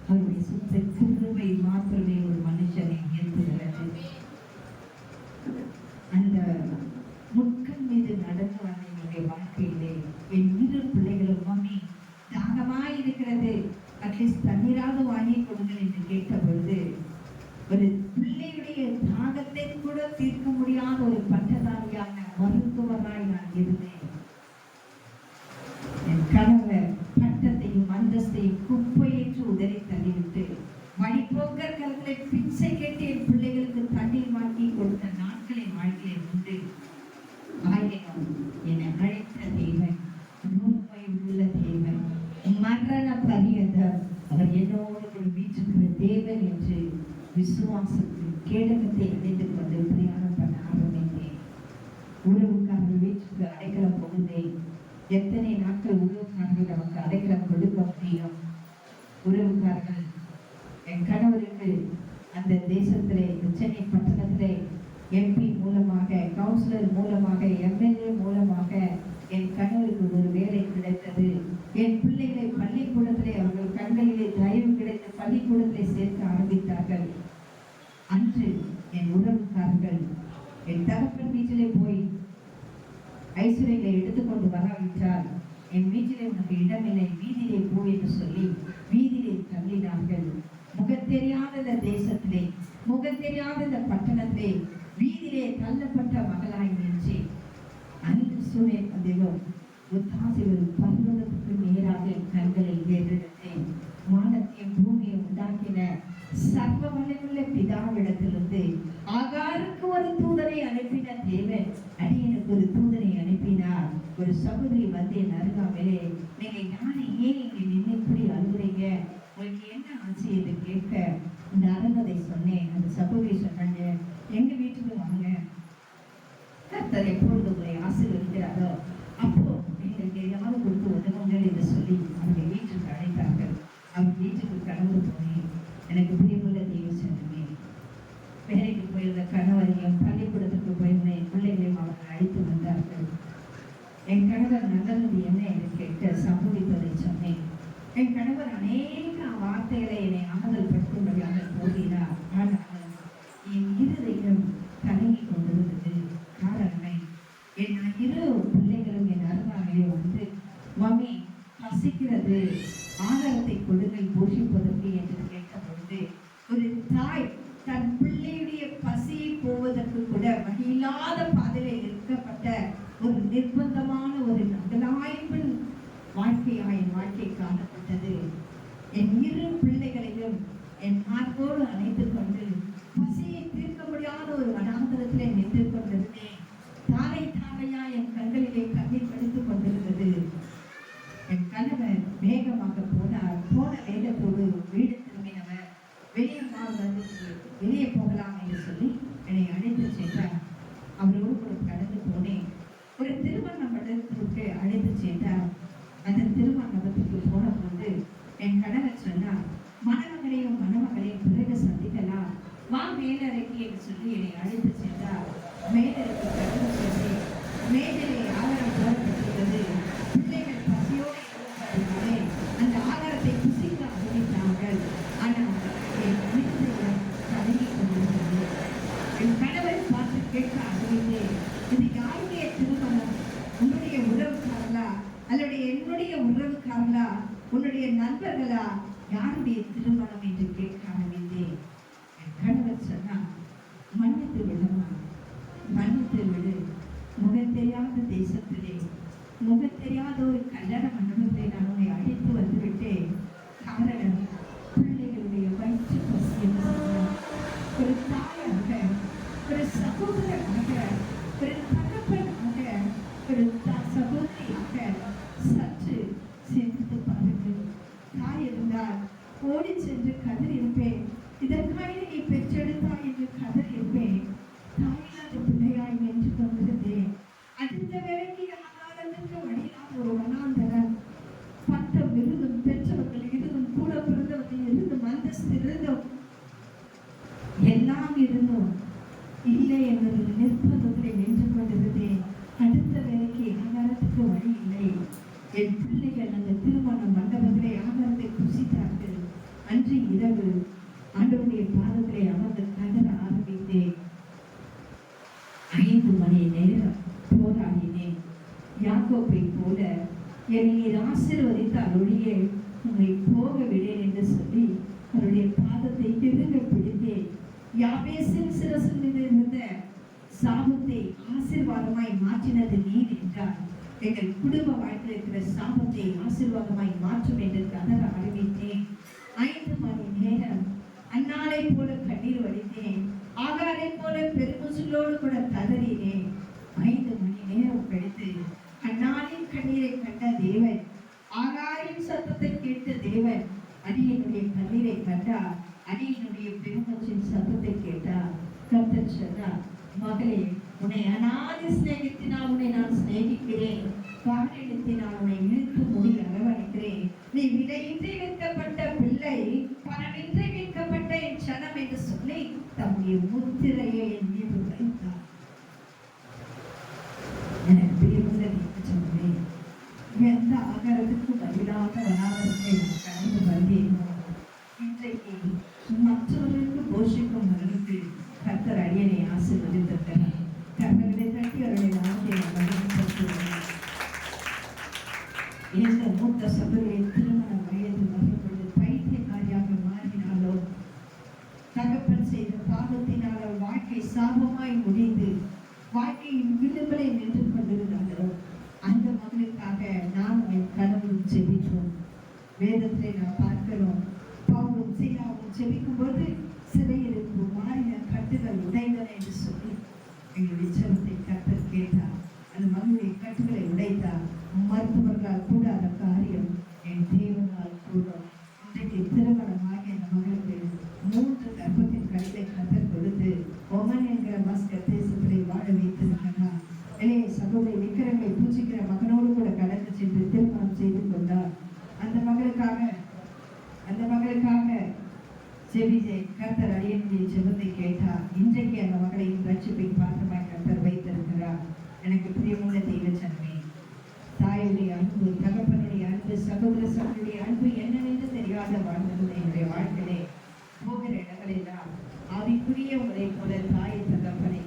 அவருடைய சுத்த கிருபை மாத்திரமே ஒரு மனுஷனை உயர்த்துகிறது. அந்த முட்கள் மீது நடந்து வந்த என்னுடைய வாழ்க்கையிலே என் 2 பிள்ளைகளும், மம்மி தாகமாய் இருக்கிறது, அட்லீஸ்ட் தண்ணீராவது வாங்கி கொடுங்கள் என்று கேட்ட பொழுது ஒரு பிள்ளையுடைய தாகத்தை கூட தீர்க்க முடியாத ஒரு பட்டதாரியான மருத்துவராய் நான் இருந்தேன். என் கணவர் பட்டத்தையும் அந்தஸ்தையும் குப்பையேற்று உதறி தள்ளிவிட்டு வழிபோக்கர்களை பிச்சை கேட்டு என் பிள்ளைகளுக்கு தண்ணீர் வாங்கி கொடுத்த நாட்களின் வாழ்க்கையை உண்டு. ஆயினும் என்னை அழைத்த தேவன் உண்மை உள்ள தேவன், மரண பரியந்தம் அவர் என்னோடு கூட வீற்றிருக்கிற தேவன் என்று விசுவாசத்தின் கேடகத்தை அடைந்து கொண்டு பிரயாணம் பண்ண ஆரம்பித்தேன். உறவுக்காரர்கள் வீட்டுக்கு அடைக்கலம் போகுதேன். எத்தனை நாட்கள் உறவுக்காரர்கள் நமக்கு அடைக்கலம் கொடுக்க முடியும்? உறவுக்காரர்கள் என் கணவருக்கு அந்த தேசத்திலே சென்னை பட்டணத்திலே எம்பி மூலமாக, கவுன்சிலர் மூலமாக, எம்எல்ஏ மூலமாக என் கணவருக்கு ஒரு வேலை கிடைத்தது. என் பிள்ளைகளை பள்ளிக்கூடத்திலே அவர்கள் கண்களிலே தயவு கிடைத்து பள்ளிக்கூடத்திலே சேர்க்க ஆரம்பித்தார்கள். அன்று என் உறவுக்காரர்கள் என் தகப்பன் வீட்டிலே போய் ஐஸ்வர்யங்களை எடுத்துக்கொண்டு வராவிட்டால் என் வீட்டிலே உனக்கு இடமில்லை, வீதியிலே போ என்று சொல்லி வீதியிலே தள்ளினார்கள். முகத்தெரியாத இந்த தேசத்திலே, முகத்தெரியாத இந்த பட்டணத்திலே வீதியிலே தள்ளப்பட்ட மகளாய் நின்று அன்று சூரிய பதிலும் ஒத்தாசிகள் பர்வதத்துக்கு நேராக கண்களை ஏறெடுத்தேன். வானத்தையும் பூமியை உண்டாக்கின பண்ணின சர்வ வல்லமையுள்ள பிதாவிடத்திலிருந்து ஆகாருக்கு ஒரு தூதனை அனுப்பின தேவன் அடியனுக்கு ஒரு தூதனை அனுப்பினார். ஒரு சகோதரி வந்து என் அருகாமையிலே, நீங்க யாரை ஏன் இங்க நின்று இப்படி அழுகுறீங்க, உங்களுக்கு என்ன ஆச்சு என்று கேட்க நடந்ததை சொன்னேன். அந்த சகோதரி சொன்னாங்க, எங்க வீட்டுக்கு வாங்க, கர்த்தர் எப்பொழுது உங்களை ஆசீர்வதிக்கிறாரோ அப்போ எங்களுக்கு எதையாவது கொடுத்து உதவுங்கள் என்று சொல்லி அவங்க வீட்டுக்கு அழைத்தார்கள். அவங்க வீட்டுக்கு கடந்து போனேன். எனக்கு பிரியமுள்ள தெய்வ சொன்னமே, வேலைக்கு போயிருந்த கணவரையும் பள்ளிக்கூடத்துக்கு போயிருந்த என் பிள்ளைகளையும் அவர்கள் அழைத்து வந்தார்கள். என் கணவர் நல்லது என்ன என்று கேட்க சம்பவித்ததை சொன்னேன். என் கணவர் அநேக வார்த்தைகளை என்னை ஆறுதல் படுத்தும்படியாக கூறினார். ஆனால் என் இருதயம் கலங்கி கொண்டிருந்தது. காரணமே, என் இரு பிள்ளைகளும் என் அருகாமையிலே வந்து, மம்மி பசிக்கிறது, ஆகாரத்தை கொடுங்கள் போஷிப்பதற்கு என்று கேட்ட பொழுது, ஒரு தாய் தன் பிள்ளையுடைய பசியை போவதற்கு கூட வழியில்லாத பாதையில் இருக்கப்பட்ட ஒரு நிர்பந்தமான ஒரு நகலாய்ப்பின் வாழ்க்கையாய் என் வாழ்க்கை காணப்பட்டது. என் இரு பிள்ளைகளையும் என் மார்போடு அணைத்துக் கொண்டு பசியை தீர்க்க முடியாத ஒரு வனாந்தரத்திலே நின்று கொண்டிருந்தேன். தாரை தாரையா என் கண்களிலே கண்ணீர் படித்துக் கொண்டிருந்தது. என் கணவர் வேகமாக போனார். போன வேகத்தோடு வீடு திரும்பினவர் வெளியே போகலாம் என்று சொல்லி என்னை அழைத்து சென்றார். அவரோடு கூட கடந்து போனேன். ஒரு திருமண மண்டபத்திற்கு அழைத்து சென்றார். அந்த திருமண மண்டபத்துக்கு போன போது என் கணவர் சொன்னார், மணமகளையும் மணமகளையும் பிறகு சந்திக்கலாம், வா மேலறைக்கு என்று சொல்லி என்னை அழைத்து சென்றார். மேலறைக்கு கடந்து சென்றேன். மேலே ஆகாரம் போடப்பட்டிருந்தது. பிள்ளைகள் பசியோடு இருந்ததினாலே அந்த ஆகாரத்தை புசிக்க ஆரம்பித்தார்கள். ஆனால் என் இருதயம் கலங்கி கொண்டிருந்தது. என் கணவரை பார்த்து கேட்க ஆரம்பித்தேன், இது யாருடைய திருமணம்? உன்னுடைய உறவுக்காரலா அல்லது என்னுடைய உறவுக்காரலா, உன்னுடைய நண்பர்களா, யாருடைய திருமணம் என்று கேட்க ஆரம்பித்தேன். என் கணவர் சொன்னார், மன்னித்து விடுமா, மன்னித்து விடு. முகத்தெரியாத தேசத்திலே முகத்தெரியாத ஒரு கல்யாண மண்டபத்தை நான் உன்னை அழைத்து வந்து விட்டேன். காரணம், பிள்ளைகளுடைய வயிற்று பசி என்று சொன்னார். ஒரு தாயாக, ஒரு சகோதரனாக, ஒரு தகப்பனாக, ஒரு சகோதரியாக சற்று சிந்தித்து பாருங்கள். தாய் இருந்தால் ஓடி சென்று கதறி இருப்பேன், இதற்காக நீ பெற்றெடுத்தாய் என்று கதறி இருப்பேன். தாயில்லாத பிள்ளையாய் நின்று கொண்டிருந்தேன். அடுத்த வேலைக்கு ஆகாரத்திற்கு வழியில்லாத ஒரு வனாந்தரம், பட்டம் இருந்தும், பெற்றவர்கள் இருந்தும், கூட பிறந்தவர்கள் இருந்தும், அந்தஸ்து இருந்தும், எல்லாம் இருந்தும் இல்லை என்பது நிர்பந்தத்தை நின்று கொண்டிருந்தேன். அடுத்த வேலைக்கு ஆகாரத்துக்கு வழி இல்லை. என் பிள்ளைகள் அந்த திருமண மண்டபத்திலே ஆகாரத்தை புசித்தார்கள். அன்று இரவு ஆண்டவருடைய பாதத்திலே அமர்ந்து கதற ஆரம்பித்தேன். 5 மணி நேரம் போராடினேன். யாக்கோபை போல என்னை நீர் ஆசீர்வதித்தால் ஒழிய உங்களை போக விடேன் என்று சொல்லி அவருடைய பாதத்தை திருங்க பிடித்தேன். யாபேசின் சிரசில் இருந்த சாபத்தை ஆசீர்வாதமாய் மாற்றினது நீர் என்றார். எங்கள் குடும்ப வாழ்க்கையில் இருக்கிற சாபத்தை ஆசீர்வாதமாய் மாற்றும் என்று கதற ஆரம்பித்தேன். 5 மணி நேரம் அன்னாலை போல கண்ணீர் வடித்தேன். ஆகாரை போல பெருமுசலோடு கூட கதறினேன். 5 மணி நேரம் கழித்து அன்னாலின் கண்ணீரை கண்ட தேவன், ஆகாரின் சத்தத்தை கேட்ட தேவன் அடியனுடைய கண்ணீரை கண்டார். அடியனுடைய பெருமூச்சின் சத்தத்தை கேட்டார். கர்த்தர் சொன்னார், மகளே, உன்னை அநாதி சிநேகித்தினால் உன்னை நான் சிநேகிக்கிறேன், காரணத்தினால் உன்னை இழுத்து முடி அரவணைக்கிறேன். நீ விலையின்றி விற்கப்பட்ட பிள்ளை, பணமின்றி விற்கப்பட்ட என் சனம் என்று சொல்லி தம்முடைய முத்திரையை என் மீது வைத்தார். எனக்கு பிரியமுள்ள சொன்னேன், எந்த ஆகாரத்துக்கு பதிலாக வராதவர்களை நான் கடந்து வந்தேனோ, இன்றைக்கு மற்றவர்களுக்கு போஷிக்கும் அளவுக்கு கர்த்தர் அடியனை ஆசீர்வதித்திருக்கிறார். கர்த்தர்களை தட்டி அவருடைய நாமத்தை மகிமைப்படுத்துகிறேன். எந்த மூத்த சபையை திருமண வயது வரும்பொழுது பைத்தியக்காரியாக மாறினாலோ, தகப்பன் செய்த பாவத்தினாலோ வாழ்க்கை சாபமாய் முடிந்து வாழ்க்கையின் விளிம்பலை நின்று கொண்டிருந்தாலோ, அந்த மகளுக்காக நான் என் கணவரும் ஜெபித்தோம். வேதத்தை நாம் பார்க்கிறோம். பவுலும் சீலாவும் ஜெபிக்கும்போது சிறையிருப்பு மாறின கட்டுகள் உடைந்தன என்று சொல்லி எங்களுடைய ஜெபத்தை கர்த்தர் கேட்டார். அந்த மகளுடைய கட்டுகளை உடைத்தார். மருத்துவர்களால் கூடாத காரியம் என் தேவனால் கூடும். இன்றைக்கு திருமணமாகி அந்த மகளுக்கு 3 கர்ப்பத்தின் கருத்தை கர்த்தர் கொடுத்து ஒமன் என்கிற மஸ்கட் தேசத்திலே வாழ வைத்திருக்கிறார். இளைய சகோதரி விக்கிரங்களை பூஜிக்கிற மகனோடு கூட கடந்து சென்று திருமணம் செய்து கொண்டார். அந்த மகளுக்காக ஜெபிஜே கர்த்தர் அடியனுடைய ஜெபத்தை கேட்டார். இன்றைக்கு அந்த மகளையும் ரட்சிப்பை பாத்திரமாய் கர்த்தர் வைத்திருக்கிறார். எனக்கு பிரியமுள்ள தெய்வ ஜனமே, தாயுடைய அன்பு, தகப்பனுடைய அன்பு, சகோதரர்களுடைய அன்பு என்னவென்று தெரியாத வாழ்ந்தது என்னுடைய வாழ்க்கையிலே போகிற இடங்களெல்லாம் ஆவிக்குரிய உங்களை போல தாயை தகப்பனை,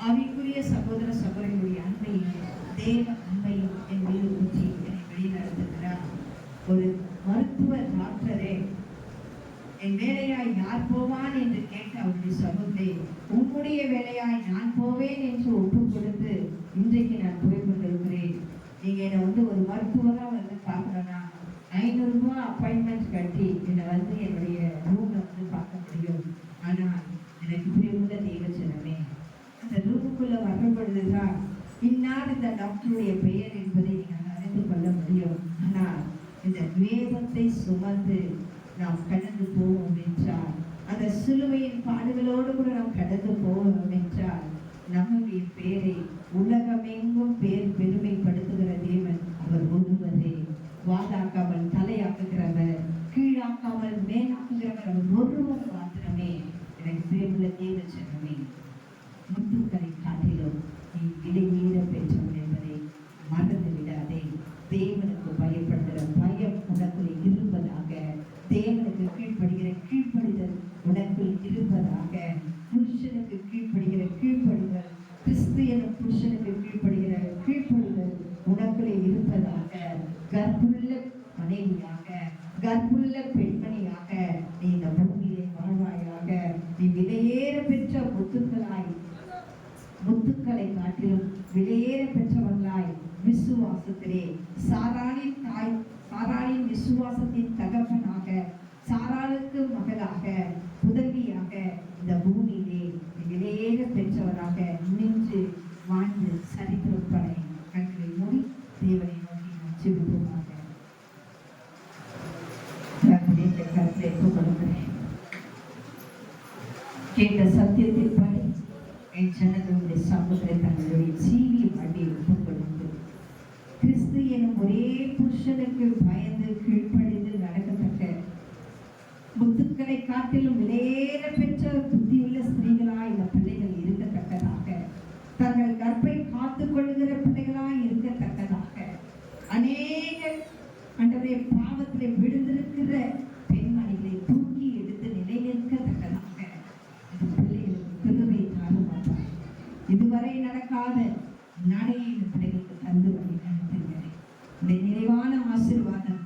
ஆவிக்குரிய சகோதர சகோதரிகளுடைய அன்பையும் தேவ அன்பையும் என் மீது ஊற்றி என்னை வெளிநடத்துகிறார். ஒரு மருத்துவ டாக்டரே என் வேலையாய் யார் போவான் என்று கேட்ட அவருடைய சகோதரி, உன்னுடைய வேலையாய் நான் போவேன் என்று ஒப்புக் கொடுத்து இன்றைக்கு நான் போய் கொண்டிருக்கிறேன். நீங்க என்னை ஒரு மருத்துவரா பார்க்கணும்னா 500 ரூபாய் அப்பாயின்மெண்ட் கட்டி என்னை என்னுடைய ரூம்ல பார்க்க முடியும். ஆனால் எனக்கு பிரியமுள்ள தெய்வ ஜனமே, அந்த ரூமுக்குள்ள வரும் பொழுதுதான் இன்னார் இந்த டாக்டருடைய பெயர் என்பதை நீங்கள் அறிந்து கொள்ள முடியும். ஆனால் இந்த வேதத்தை சுமந்து நாம் கடந்து போவோம் என்றால், அந்த சிலுவையின் பாடுகளோடு கூட நாம் கடந்து போவோம் என்றால், நம்முடைய பேரை உலகமெங்கும் பெருமைப்படுத்துகிற தேவன் அவர் ஒருவரே. வாதாக்காமல் தலையாக்குகிறவர், கீழாக்காமல் மேலாக்குகிறவர் அவர் ஒருவர் மாத்திரமே. எனக்கு பிரியமுள்ள தேவ ஜனமே, முத்துக்களை காட்டிலும் நீ விலையேற பெற்றவன் என்பதை மறந்து விடாதே. தேவனுக்கு பயப்படுகிற பயம் உனக்குள் இருப்பதாக, தேவனுக்கு கீழ்ப்படுகிற கீழ்ப்படிதல் உனக்குள் இருப்பதாக, புருஷனுக்கு கீழ்ப்படுகிற கீழ்ப்படிதல், கிறிஸ்து எனும் புருஷனுக்கு கீழ்ப்படுகிற கீழ்ப்படிதல் உனக்குள்ளே இருப்பதாக, கற்புள்ள மனைவியாக, கற்புள்ள பெண்மணியாக நீ இந்த பூமியிலே வாழ்வாயாக. நீ விலையேற பெற்ற முத்துக்களை காட்டிலும் விலையேற பெற்றவர்களாய் விசுவாசத்திலே சாராளின் விசுவாசத்தின் தகப்பனாக, சாராளுக்கு மகளாக, புதல்வியாக இந்த பூமியிலே விலையேற பெற்றவராக நின்று வாழ்ந்து சரித்திரம் படை. கண்களை மூடி தேவனை நோக்கி நாம் ஜெபிப்போமாக. கருத்தை கொடுக்கிறேன். கேட்ட சத்தியத்தின் படி என் ஜனங்களுடைய சமூகத்தை தங்களுடைய ஜீவிய வண்டியை ஒப்புக் கொடுத்து கிறிஸ்து எனும் ஒரே புருஷனுக்கு பயந்து கீழ்ப்படிந்து நடக்கத்தக்க முத்துக்களை காட்டிலும் விலையேற பெற்ற புத்தியுள்ள ஸ்திரீகளாய் இந்த பிள்ளைகள் இருக்கத்தக்கதாக, தங்கள் கற்பை காத்துக் கொள்ளுகிற பிள்ளைகளாய் இருக்கத்தக்கதாக, அநேக அன்றைய பாவத்திலே விழுந்திருக்கிற பெண்மணிகளை தூக்கி எடுத்து நிலைநிற்கத்தக்கதாக இந்த பிள்ளைகளுக்கு கிருபை தாருமாட்டார். இதுவரை நடக்காத நடையை இந்த பிள்ளைகளுக்கு தந்து வழி நடத்துகிறேன். இந்த நிறைவான ஆசீர்வாதம்